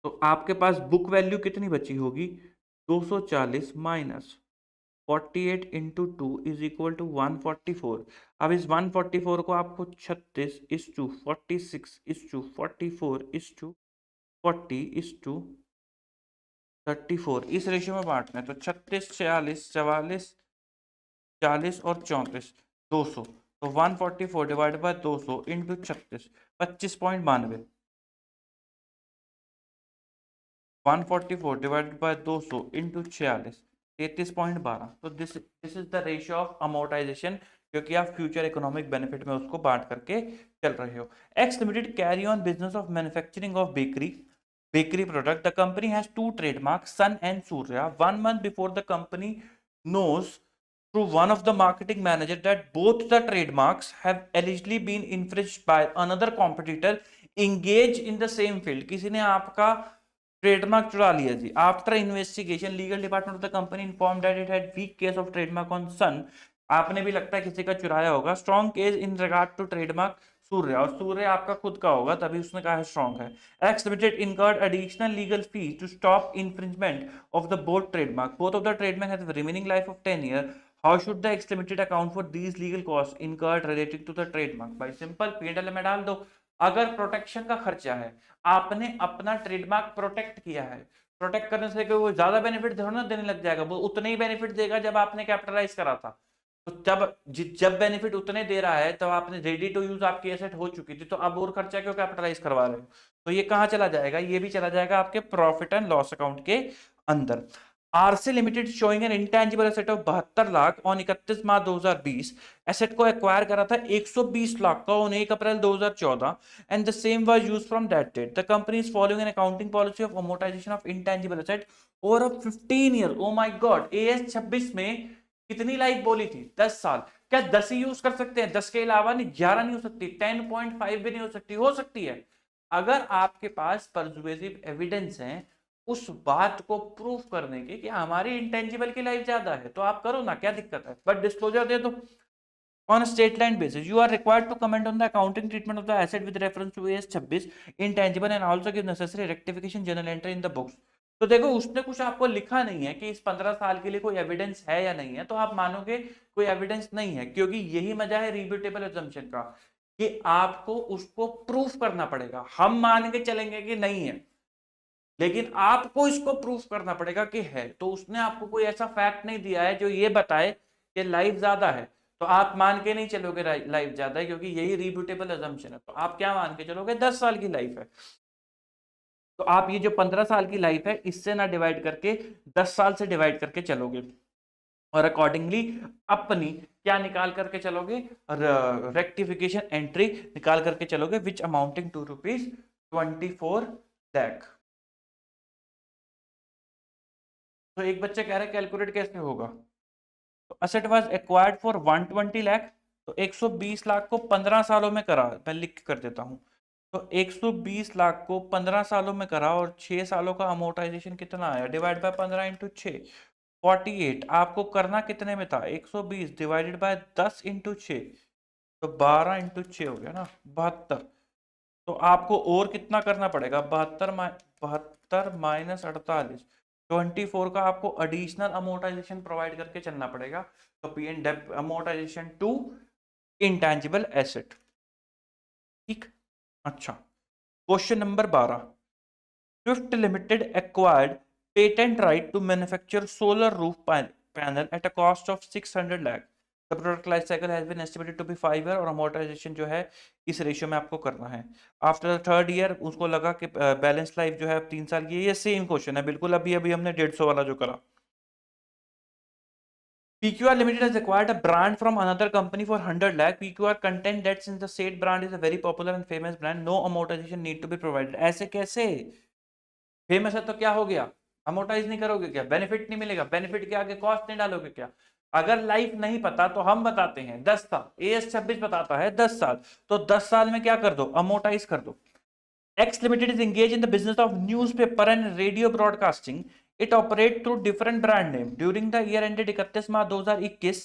Speaker 1: तो आपके पास बुक वैल्यू कितनी बची होगी? 240 minus 48 into 2 is equal to 144। अब इस 144 को आपको 36 इस टू 46 इस टू 44 इस टू 40 इस टू 34 इस रेशियो में बांटना है। तो 36, 46, 44, 40 और 34, 200। तो 144 divide by 200 into 36, 25.92। 144 divided by 200 into 46, 33.12। तो this is the ratio of amortisation, क्योंकि आप फ्यूचर इकोनॉमिक बेनिफिट में उसको बांट करके चल रहे हो। X limited carry on business of manufacturing of bakery product. The company has 2 trademarks, Sun and Surya. 1 month before, the company knows through one of the marketing manager that both the trademarks have allegedly been infringed by another competitor engaged in the same field। किसी ने आपका trademark चुरा लिया जी। After investigation, legal department of the company inform that it had weak case of trademark on Sun. आपने भी लगता है किसी का चुराया होगा। Strong case in regard to trademark Surya, और सूर्य आपका खुद का होगा तभी उसने कहा है स्ट्रॉन्ग है। X limited incurred additional legal fees to stop infringement of the both trademark. Both of the trademark have remaining life of 10 year. How should the X limited account for these legal cost incurred related to the trademark? भाई simple, PNL में डाल दो। अगर protection का खर्चा है, आपने अपना ट्रेडमार्क प्रोटेक्ट किया है, प्रोटेक्ट करने से वो ज्यादा बेनिफिट थोड़ा ना देने लग जाएगा, वो उतने ही बेनिफिट देगा जब आपने कैपिटलाइज करा था। तो जब बेनिफिट उतने दे रहा है, तब आपने रेडी टू यूज आपकी एसेट हो चुकी थी, तो अब और खर्चा क्यों कैपिटलाइज करवा रहे हो? तो ये कहाँ चला जाएगा? ये भी चला जाएगा आपके प्रॉफिट एंड लॉस अकाउंट के अंदर। RC limited showing an intangible asset of 72 lakh on 31 March 2020। Asset को एक्वायर करा था 120 लाख का on 1 April 2014 and the same was used from that date. The company is following an accounting policy of amortisation of intangible asset over 15 year. Oh my god, AS 26 में कितनी life बोली थी? 10 साल। क्या 10 ही यूज कर सकते हैं? 10 के अलावा नहीं, 11 नहीं हो सकती, 10.5 भी नहीं हो सकती? हो सकती है, अगर आपके पास परसुएसिव एविडेंस है उस बात को प्रूफ करने के कि हमारी इंटेंजिबल की लाइफ ज्यादा है, तो आप करो ना, क्या दिक्कत है? बट डिस्क्लोजर दे दो। On a state line basis, you are required to comment on the accounting treatment of the asset with reference to AS 26 intangible and also give necessary rectification journal entry in the books। तो देखो, उसने कुछ आपको लिखा नहीं है कि इस 15 साल के लिए कोई एविडेंस है या नहीं है, तो आप मानोगे कोई एविडेंस नहीं है, क्योंकि यही मजा है रिब्यूटेबल अजम्पशन का कि आपको उसको प्रूफ करना पड़ेगा। हम मान के चलेंगे कि नहीं है, लेकिन आपको इसको प्रूफ करना पड़ेगा कि है। तो उसने आपको कोई ऐसा फैक्ट नहीं दिया है जो ये बताए कि लाइफ ज्यादा है, तो आप मान के नहीं चलोगे लाइफ ज्यादा है, क्योंकि यही रिब्यूटेबल अजम्पशन है। तो आप क्या मान के चलोगे? 10 साल की लाइफ है। तो आप ये जो 15 साल की लाइफ है, इससे ना डिवाइड करके 10 साल से डिवाइड करके चलोगे, और अकॉर्डिंगली अपनी क्या निकाल करके चलोगे? रेक्टिफिकेशन एंट्री निकाल करके चलोगे, विच अमाउंटिंग टू ₹24 लाख। तो एक बच्चा कह रहा है कैलकुलेट कैसे होगा? तो asset was acquired for 120 lakh, तो 120 लाख को 15 सालों में करा, मैं लिख कर देता हूं। तो 120 लाख को 15 सालों में करा, और 6 सालों का अमोर्टाइजेशन कितना आया? Divide by 15 into 6, 48। आपको करना कितने में था? 120 डिवाइडेड बाय 10 इंटू 6, तो 12 इंटू 6 हो गया ना, 72। तो आपको और कितना करना पड़ेगा, 72 माइनस 48, 24 का आपको एडिशनल अमोर्टाइजेशन प्रोवाइड करके चलना पड़ेगा। तो P and dep amortisation to intangible asset. ठीक, अच्छा, question number 12, Swift limited acquired patent right to manufacture solar roof panel at a cost of 600 lakh. The product life cycle has been estimated to be 5 year और amortisation जो है इस ratio में आपको करना है। आफ्टर द थर्ड ईयर उसको लगा कि बैलेंस लाइफ जो है 3 साल की है। ये सेम क्वेश्चन है बिल्कुल, अभी अभी हमने 150 वाला जो करा। PQR Limited has acquired a brand from another company for 100 lakh. PQR contend that since the said brand is a very popular and famous brand, no amortization need to be provided. ऐसे कैसे? Famous है तो क्या हो गया, amortise नहीं करोगे क्या, बेनिफिट नहीं मिलेगा, बेनिफिट के आगे कॉस्ट नहीं डालोगे क्या? अगर लाइफ नहीं पता तो हम बताते हैं 10 साल, AS26 बताता है 10 साल, तो 10 साल में क्या कर दो, अमोर्टाइज कर दो। X Limited is engaged in the business of newspaper and radio broadcasting. It operates through different brand name. During the year ended 31 March 2021,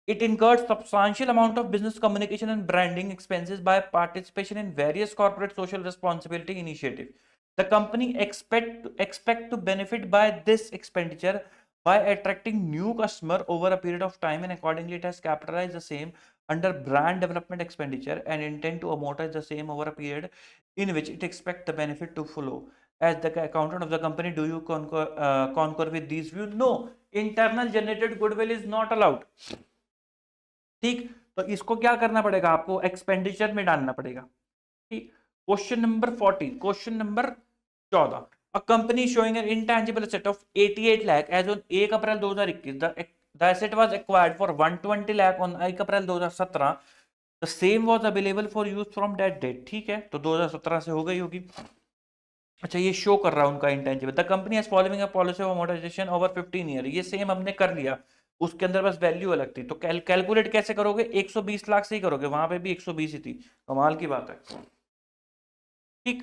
Speaker 1: it incurred substantial amount of business communication and branding expenses by participation in various corporate social responsibility initiatives. The company expect to benefit by this expenditure by attracting new customer over a period of time, and accordingly it has capitalized the same under brand development expenditure and intend to amortize the same over a period in which it expect the benefit to flow. As the accountant of the company, do you concur with these views? No, internal generated goodwill is not allowed. ठीक, तो इसको क्या करना पड़ेगा, आपको expenditure में डालना पड़ेगा। ठीक, question number 14, question number 14, a company showing an intangible asset of 88 lakh as on 1 April 2021, the asset was acquired for 120 lakh on 1 April 2017, the same was available for use from that date. ठीक है, तो 2017 से हो गई होगी। अच्छा, ये शो कर रहा है उनका intangible. The company is following a policy of amortisation over 15 year, ये सेम हमने कर लिया, उसके अंदर बस वैल्यू अलग थी। तो कैलकुलेट कैसे करोगे, 120 लाख से ही करोगे, वहां पे भी 120 ही थी, कमाल की बात है। ठीक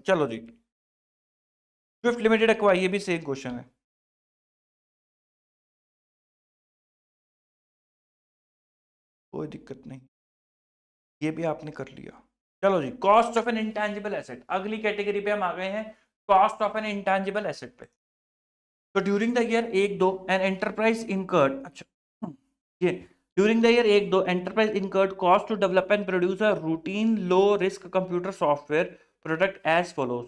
Speaker 1: चलो जी, स्विफ्ट लिमिटेड एक्वायर, ये भी सेम क्वेश्चन है, कोई दिक्कत नहीं, ये भी आपने कर लिया। चलो जी, cost of an intangible asset, अगली कैटेगरी पे हम आ गए हैं, cost of an intangible asset पे। तो during the year 1-2 an enterprise incurred, अच्छा ये during the year 1-2 enterprise incurred cost to develop and produce a routine low risk computer software product as follows.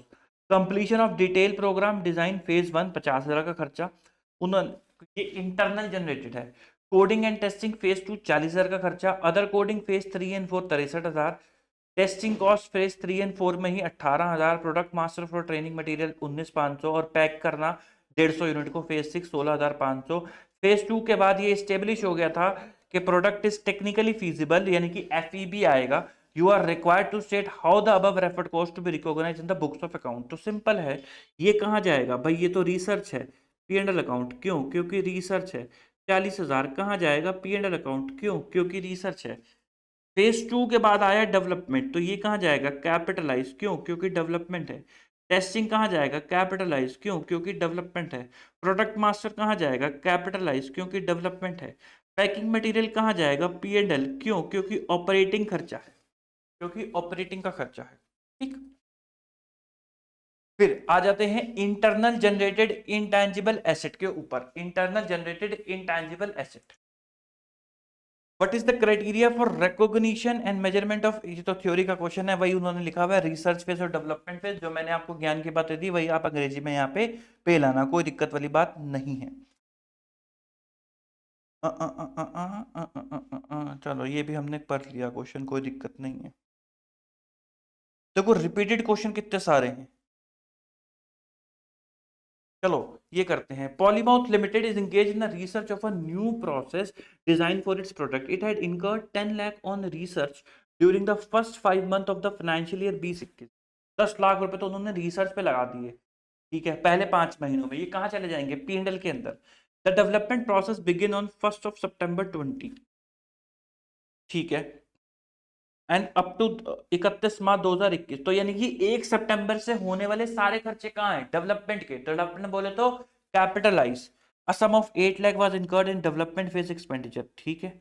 Speaker 1: Completion of detail program design phase 1 50,000 का खर्चा, उन्होंने, ये internal generated है। Coding and testing phase 2 40,000 का खर्चा, other coding phase 3 and 4 63,000, testing cost phase 3 and 4 में ही 18,000, product master for training material 19,500 और pack करना 150 यूनिट को फेज 6 16,500। फेज 2 के बाद ये स्टेब्लिश हो गया था कि प्रोडक्ट इज टेक्निकली फीजिबल, यानी कि FEB आएगा। You are required to state how the above referred cost to be recognised in the books of account. तो सिंपल है, ये कहाँ जाएगा भाई, ये तो रिसर्च है, P&L अकाउंट, क्यों, क्योंकि रिसर्च है। 40,000 कहाँ जाएगा, P&L अकाउंट, क्यों, क्योंकि रिसर्च है। फेज 2 के बाद आया डेवलपमेंट, तो ये कहाँ जाएगा, कैपिटलाइज, क्यों, क्योंकि डेवलपमेंट है। टेस्टिंग कहाँ जाएगा, कैपिटलाइज, क्यों, क्योंकि डेवलपमेंट है। प्रोडक्ट मास्टर कहाँ जाएगा, कैपिटलाइज, क्योंकि डेवलपमेंट है। पैकिंग मटेरियल कहाँ जाएगा, P&L, क्यों, क्योंकि ऑपरेटिंग खर्चा है, क्योंकि ऑपरेटिंग का खर्चा है। ठीक, फिर आ जाते हैं इंटरनल जनरेटेड इंटेंजिबल एसेट के ऊपर। Internal generated intangible asset, what is the criteria for recognition and measurement of, ये तो थ्योरी का क्वेश्चन है, वही उन्होंने लिखा हुआ है, रिसर्च फेज और डेवलपमेंट फेज। जो मैंने आपको ज्ञान की बातें दी वही आप अंग्रेजी में यहाँ पे लाना, कोई दिक्कत वाली बात नहीं है। चलो ये भी हमने पढ़ लिया क्वेश्चन, कोई दिक्कत नहीं है। देखो रिपीटेड क्वेश्चन कितने सारे हैं, चलो ये करते हैं। Polymouth limited is engage in the research of a new process design for its product. It had incurred 10 lakh on research during the first 5 month of the financial year 2021। 10 lakh रुपए तो उन्होंने रिसर्च पे लगा दिए, ठीक है, पहले 5 महीनों में। ये कहाँ चले जाएंगे, P&L के अंदर। The development process begin on 1 सितंबर 20, ठीक है, एंड अप टू 31 मार्च 2021। तो यानी कि 1 सितंबर से होने वाले सारे खर्चे कहाँ हैं, डेवलपमेंट के। डेवलपमेंट बोले तो capitalize. A sum of 8 lakh was incurred in development phase expenditure, ठीक है,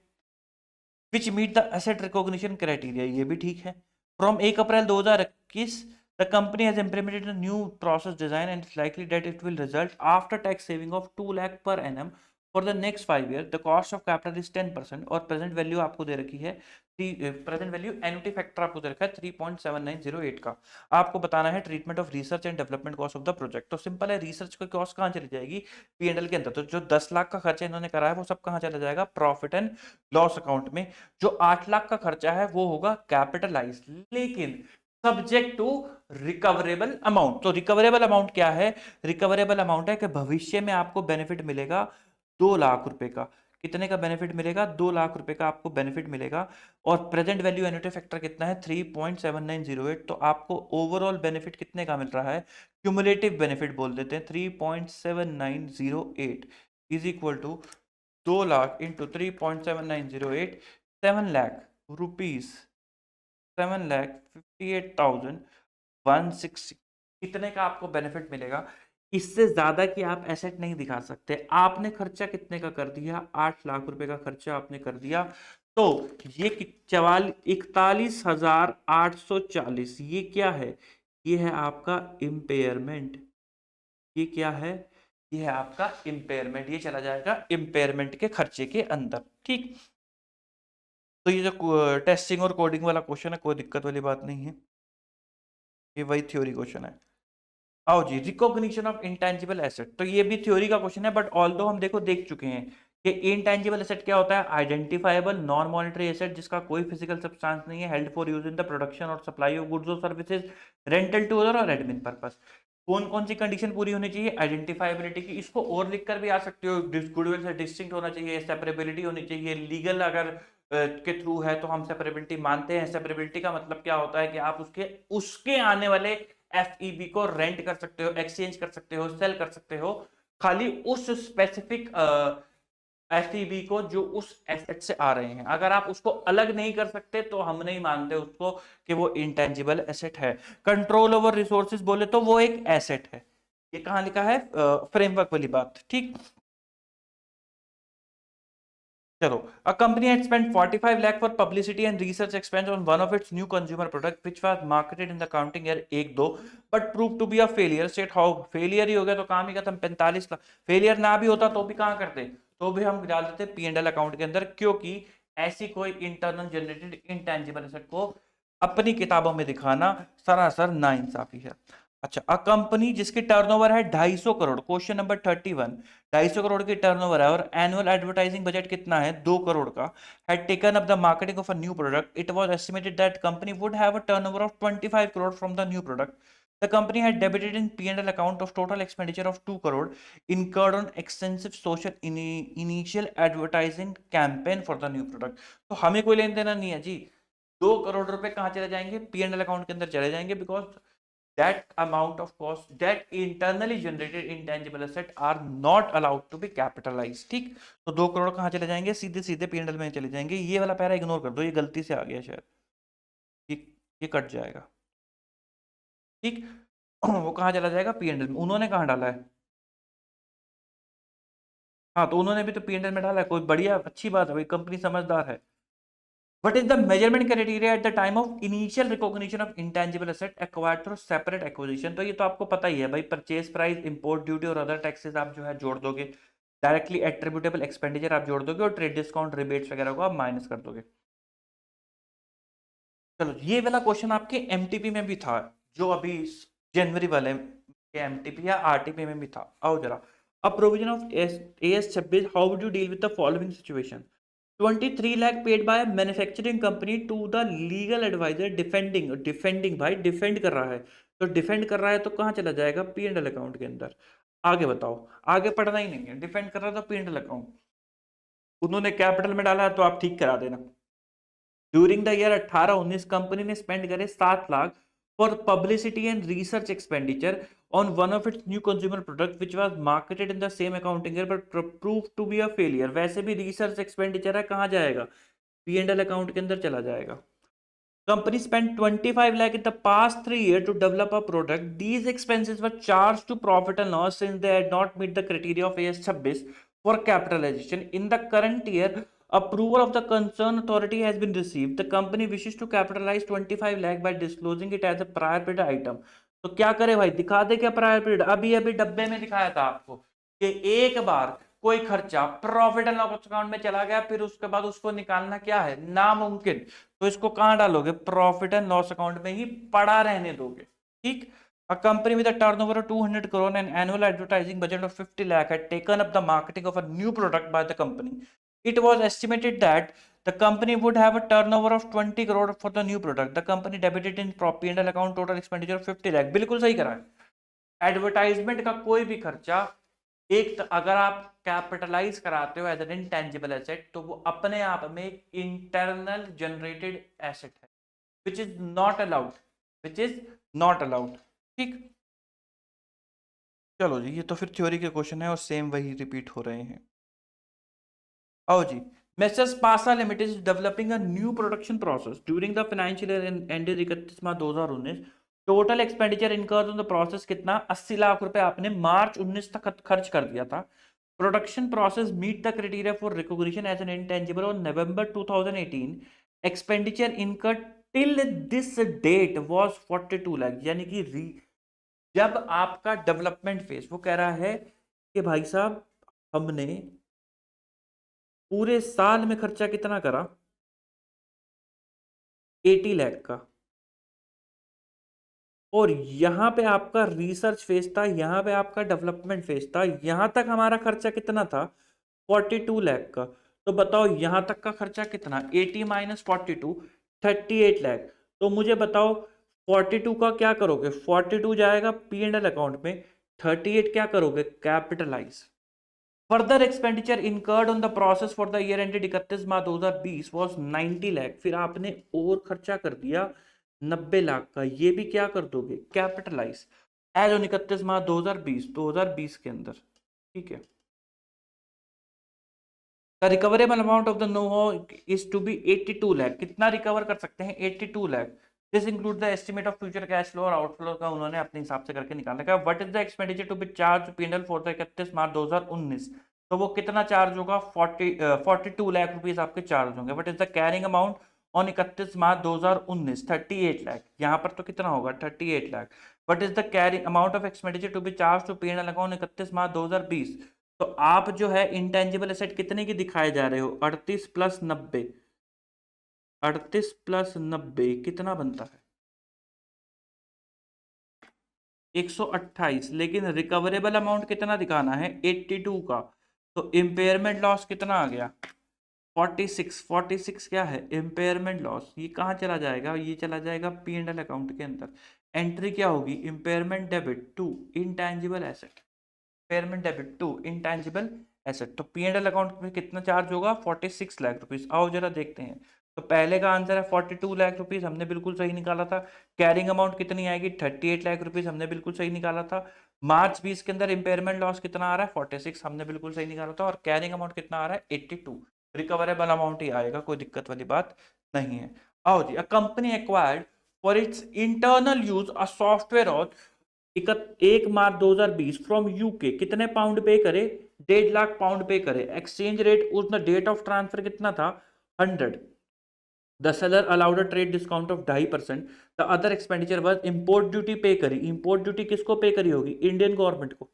Speaker 1: which meet the asset recognition criteria, ये भी ठीक है। From 1 April 2021 the company has implemented a new process design and it's likely that it will result after tax saving of 2 lakh per annum for the next 5 years. The cost of capital is 10% और present value आपको दे रखी है, present value annuity factor आपको दे रखा है 3.7908 का। आपको बताना है treatment of research and development cost of the project. तो सिंपल है, रिसर्च का कॉस्ट कहाँ चली जाएगी, P&L के अंदर। तो जो 10 लाख का खर्चा इन्होंने करा है वो सब कहाँ चला जाएगा, प्रॉफिट एंड लॉस अकाउंट में। जो 8 लाख का खर्चा है वो होगा कैपिटलाइज, लेकिन सब्जेक्ट टू रिकवरेबल अमाउंट। तो रिकवरेबल अमाउंट क्या है, रिकवरेबल अमाउंट है कि भविष्य में आपको बेनिफिट मिलेगा 2 लाख रुपए का। कितने का बेनिफिट मिलेगा, 2 लाख रुपए का आपको बेनिफिट मिलेगा। और प्रेजेंट वैल्यू एन्युटी फैक्टर कितना है, 3.7908। तो आपको ओवरऑल बेनिफिट कितने का मिल रहा है, क्यूमुलेटिव बेनिफिट बोल देते हैं, 3.7908 is equal to 2 lakh into 3.7908, 7 lakh rupees, 7,58,160 कितने का आपको बेनिफिट मिलेगा। इससे ज्यादा की आप एसेट नहीं दिखा सकते। आपने खर्चा कितने का कर दिया, 8 लाख रुपए का खर्चा आपने कर दिया। तो ये 41,840 ये क्या है, ये है आपका इम्पेयरमेंट। ये क्या है, ये है आपका इम्पेयरमेंट। ये चला जाएगा इम्पेयरमेंट के खर्चे के अंदर, ठीक। तो ये जो टेस्टिंग और कोडिंग वाला क्वेश्चन है, कोई दिक्कत वाली बात नहीं है, ये वही थ्योरी क्वेश्चन है। आओ जी, रिकॉग्निशन ऑफ इंटेंजिबल एसेट। तो ये भी थ्योरी का क्वेश्चन है, बट ऑल्दो हम देख चुके हैं कि इंटेंजिबल एसेट क्या होता है, आइडेंटिफाइबल नॉन मॉनेटरी एसेट जिसका कोई फिजिकल सब्सटेंस नहीं है, held for use in the production और सप्लाई ऑफ गुड्स और सर्विसेज, रेंटल टू अदर और एडमिन पर्पस। कौन कौन सी कंडीशन पूरी होनी चाहिए, आइडेंटिफाइबिलिटी की। इसको और लिखकर भी आ सकते हो, गुडविल से डिस्टिंक्ट होना चाहिए, सेपरेबिलिटी होनी चाहिए, लीगल अगर के थ्रू है तो हम सेपरेबिलिटी मानते हैं। सेपरेबिलिटी का मतलब क्या होता है कि आप उसके आने वाले FEB को रेंट कर सकते हो, एक्सचेंज कर सकते हो, सेल कर सकते हो, खाली उस स्पेसिफिक FEB को जो उस एसेट से आ रहे हैं। अगर आप उसको अलग नहीं कर सकते तो हम नहीं मानते उसको कि वो इंटेंजिबल एसेट है। कंट्रोल ओवर रिसोर्सेज बोले तो वो एक एसेट है। ये कहां लिखा है, फ्रेमवर्क वाली बात, ठीक। चलो, a company had spent 45 lakh for publicity and research expense on one of its new consumer product which was marketed in the accounting year 1-2 but proved to be a failure। state how failure ही हो गया तो काम ही खत्म। 45 lakh failure ना भी होता तो भी कहाँ करते, तो भी हम डाल देते P&L अकाउंट के अंदर, क्योंकि ऐसी कोई इंटरनल जनरेटेड इंटेंजिबल एसेट को अपनी किताबों में दिखाना सरासर नाइंसाफी है। अच्छा, अ कंपनी जिसकी टर्नओवर है 250 करोड़, क्वेश्चन नंबर 31, 250 करोड़ की टर्नओवर है और एनुअल एडवर्टाइजिंग बजट कितना है, 2 करोड़ का, had taken up the marketing of a new product, it was estimated that company would have a turnover of 25 crore from the new product. The company had debited in P&L account of total expenditure of 2 crore incurred on extensive social initial advertising campaign for the new product। तो हमें कोई लेन देना नहीं है जी, 2 करोड़ रुपए कहाँ चले जाएंगे, P&L अकाउंट के अंदर चले जाएंगे, because that amount of cost that internally generated intangible asset are not allowed to be capitalized, ठीक। तो 2 करोड़ कहाँ चले जाएंगे, सीधे सीधे P&L में चले जाएंगे। ये वाला पैरा इग्नोर कर दो, ये गलती से आ गया शायद, ये कट जाएगा, ठीक। वो कहाँ चला जाएगा, P&L में। उन्होंने कहाँ डाला है, हाँ तो उन्होंने भी तो P&L में डाला है, कोई बढ़िया अच्छी बात है भाई, कंपनी समझदार है। What is the measurement criteria at the time of initial recognition of intangible asset acquired through separate acquisition? तो ये तो आपको पता ही है भाई, परचेज प्राइस, इंपोर्ट ड्यूटी और अदर टैक्सेस आप जो है जोड़ दोगे, डायरेक्टली एट्रीब्यूटेबल एक्सपेंडिचर आप जोड़ दोगे और ट्रेड डिस्काउंट रिबेट्स वगैरह को आप माइनस कर दोगे। चलो, ये वाला क्वेश्चन आपके एमटीपी में भी था, जो अभी जनवरी वाले के एमटीपी या आरटीपी में भी था। आओ जरा, a provision of AS 26, how would you deal with the following situation. 23 lakh paid by manufacturing company to the legal adviser defending भाई डिफेंड कर रहा है, तो डिफेंड कर रहा है तो कहाँ चला जाएगा, P&L अकाउंट के अंदर। आगे बताओ, आगे पढ़ना ही नहीं है, डिफेंड कर रहा था P&L अकाउंट, उन्होंने कैपिटल में डाला है तो आप ठीक करा देना। ड्यूरिंग द ईयर 18-19 कंपनी ने स्पेंड करे 7 lakh for publicity and research expenditure on one of its new consumer product which was marketed in the same accounting year but proved to be a failure। वैसे भी research expenditure है, कहाँ जाएगा, P&L account के अंदर चला जाएगा। Company spent 25 lakh in the past 3 years to develop a product, these expenses were charged to profit and loss since they had not met the criteria of AS 26 for capitalization। in the current year Approval of the concerned authority has been received. The company wishes to capitalize 25 lakh by disclosing it as a prior period item. तो क्या करे भाई, दिखा दे क्या prior period, अभी अभी डब्बे में दिखाया था आपको कि एक बार कोई खर्चा प्रॉफिट एंड लॉस अकाउंट में चला गया, फिर उसके बाद उसको निकालना क्या है, नामुमकिन। तो इसको कहां डालोगे, प्रॉफिट एंड लॉस अकाउंट में ही पड़ा रहने दोगे। ठीक। A company with a turnover of 200 crore and annual advertising budget of 50 lakh had taken up the marketing of a new product by the company. It was estimated that the company would have a turnover of 20 crore for the new product. The company debited in P&L account total expenditure of 50 lakh. बिल्कुल सही करा है। Advertisement का कोई भी खर्चा अगर आप कैपिटलाइज कराते हो एज एन इनटेंजिबल एसेट, तो वो अपने आप में एक इंटरनल जनरेटेड एसेट है, which is not allowed, which is not allowed. ठीक। चलो जी, ये तो फिर थ्योरी के क्वेश्चन है और सेम वही रिपीट हो रहे हैं। आओ जी, Messrs Pasa Limited is developing a new production process during the financial year ended 31 March 2019. Total expenditure incurred on the process कितना, 80 लाख रुपए आपने मार्च 19 तक खर्च कर दिया था। Production process meet the criteria for recognition as an intangible on November 2018. Expenditure incurred till this date was 42 lakh, यानी कि जब आपका डेवलपमेंट फेज, वो कह रहा है कि भाई साहब हमने पूरे साल में खर्चा कितना करा, 80 लाख का। और यहां पे आपका रिसर्च फेज था, यहां पे आपका डेवलपमेंट फेज था, यहां तक हमारा खर्चा कितना था, 42 लाख का। तो बताओ यहां तक का खर्चा कितना, 80 माइनस 42, 38 लाख। तो मुझे बताओ 42 का क्या करोगे, 42 जाएगा P&L अकाउंट में, 38 क्या करोगे, capitalise. Further expenditure incurred on the process for the year ended 31 March 2020 was 90 lakh. फिर आपने और खर्चा कर दिया 90 लाख का, ये भी क्या कर दोगे, कैपिटलाइज एज ऑन 31 मार्च 2020 के अंदर। ठीक है। The recoverable amount of the know is to be 82 lakh. कितना रिकवर कर सकते हैं, 82 lakh. This include the estimate of future cash flow और आउटफ्लो का उन्होंने अपने हिसाब से करके निकालने का। What is the expenditure to be charge P&L for the 31 March 2019। तो वो कितना चार्ज होगा, 42 लाख रुपीस आपके चार्ज होंगे। What is the carrying amount on 31 March 2019, 38 lakh. यहाँ पर तो कितना होगा, 38 lakh. What is the carrying amount of expenditure to be charge to P&L account 31 March 2020। तो आप जो है इंटेंजिबल एसेट कितने की दिखाए जा रहे हो, 38 प्लस 90, 38 प्लस 90 कितना बनता है, 128। लेकिन रिकवरेबल अमाउंट कितना दिखाना है, 82 का। तो इम्पेयरमेंट लॉस कितना आ गया, 46 क्या है, इम्पेयरमेंट लॉस। ये कहाँ चला जाएगा, ये चला जाएगा P&L अकाउंट के अंदर। एंट्री क्या होगी, impairment debit to intangible asset, impairment debit to intangible asset. तो P&L अकाउंट में कितना चार्ज होगा, 46 लाख रुपीस। आओ जरा देखते हैं। तो पहले का आंसर है 42 लाख रुपीस, हमने बिल्कुल सही निकाला था। कैरिंग अमाउंट कितनी आएगी, 38 लाख रुपीस, हमने बिल्कुल सही निकाला था। मार्च 20 के अंदर इंपेयरमेंट लॉस कितना आ रहा है, 46, हमने बिल्कुल सही निकाला था। और कैरिंग अमाउंट कितना आ रहा है, 82। रिकवरेबल अमाउंट ही आएगा, कोई दिक्कत वाली बात नहीं है। आओ जी, a company acquired for its internal use a software on 1 March 2020 from UK. कितने पाउंड पे करे, 1.5 लाख पाउंड पे करे। एक्सचेंज रेट उस डेट ऑफ ट्रांसफर कितना था, 100। The seller allowed a trade discount of 2.5%। The other expenditure was import duty पे करी। इंपोर्ट ड्यूटी किसको पे करी होगी, इंडियन गवर्नमेंट को।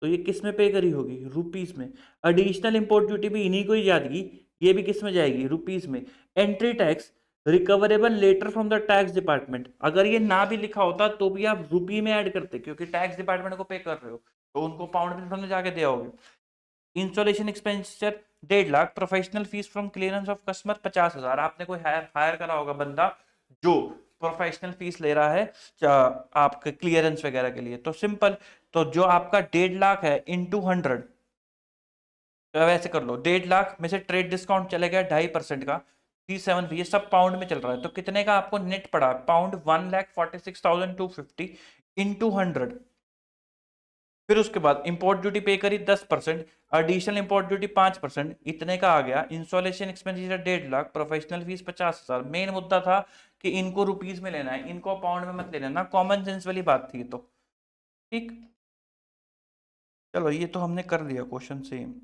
Speaker 1: तो ये किस में पे करी होगी, रुपीस में। एडिशनल इंपोर्ट ड्यूटी भी इन्हीं को ही जाएगी, ये भी किस में जाएगी, रुपीस में। Entry tax recoverable letter from the tax department. अगर ये ना भी लिखा होता तो भी आप रुपी में ऐड करते, क्योंकि टैक्स डिपार्टमेंट को पे कर रहे हो, तो उनको पाउंड में समझ जाके दिया होगा। Installation expenditure 1.5 lakh. Professional fees from clearance of customer 50,000। आपने कोई हायर करा होगा बंदा जो प्रोफेशनल फीस ले रहा है आपके क्लियरेंस वगैरह के लिए, तो सिंपल। तो जो आपका 1.5 लाख है इंटू 100, तो वैसे कर लो, 1.5 लाख में से ट्रेड डिस्काउंट चले गया 2.5% का, 37, ये सब पाउंड में चल रहा है। तो कितने का आपको नेट पड़ा, पाउंड 1,46,250 इंटू 100। फिर उसके बाद इंपोर्ट ड्यूटी पे करी 10%, एडिशनल इंपोर्ट ड्यूटी 5%, इतने का आ गया। Installation expenditure 1.5 lakh, professional fees 50,000। Main मुद्दा था कि इनको रुपीस में लेना है, इनको पाउंड में मत ले लेना, कॉमन सेंस वाली बात थी तो। ठीक। चलो ये तो हमने कर लिया क्वेश्चन सेम।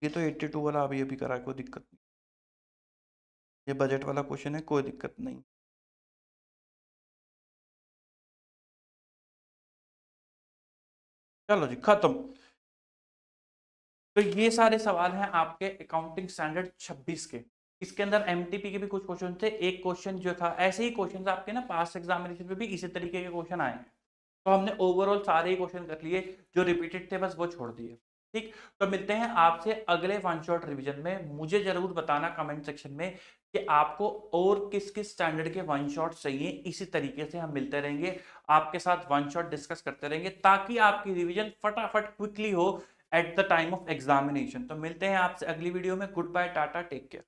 Speaker 1: ये तो 82 वाला अभी अभी करा है, कोई दिक्कत नहीं। ये बजट वाला क्वेश्चन है, कोई दिक्कत नहीं। चलो जी खत्म। तो ये सारे सवाल हैं आपके अकाउंटिंग स्टैंडर्ड 26 के। इसके अंदर एमटीपी के भी कुछ क्वेश्चन थे, एक क्वेश्चन जो था ऐसे ही क्वेश्चन आपके ना पास्ट एग्जामिनेशन में भी इसी तरीके के क्वेश्चन आए हैं। तो हमने ओवरऑल सारे ही क्वेश्चन कर लिए, जो रिपीटेड थे बस वो छोड़ दिए। ठीक, तो मिलते हैं आपसे अगले वन शॉट रिवीजन में। मुझे जरूर बताना कमेंट सेक्शन में कि आपको और किस किस स्टैंडर्ड के वन शॉट चाहिए। इसी तरीके से हम मिलते रहेंगे, आपके साथ वन शॉट डिस्कस करते रहेंगे, ताकि आपकी रिवीजन फटाफट क्विकली हो at the time of examination. तो मिलते हैं आपसे अगली वीडियो में। Good bye, tata, take care.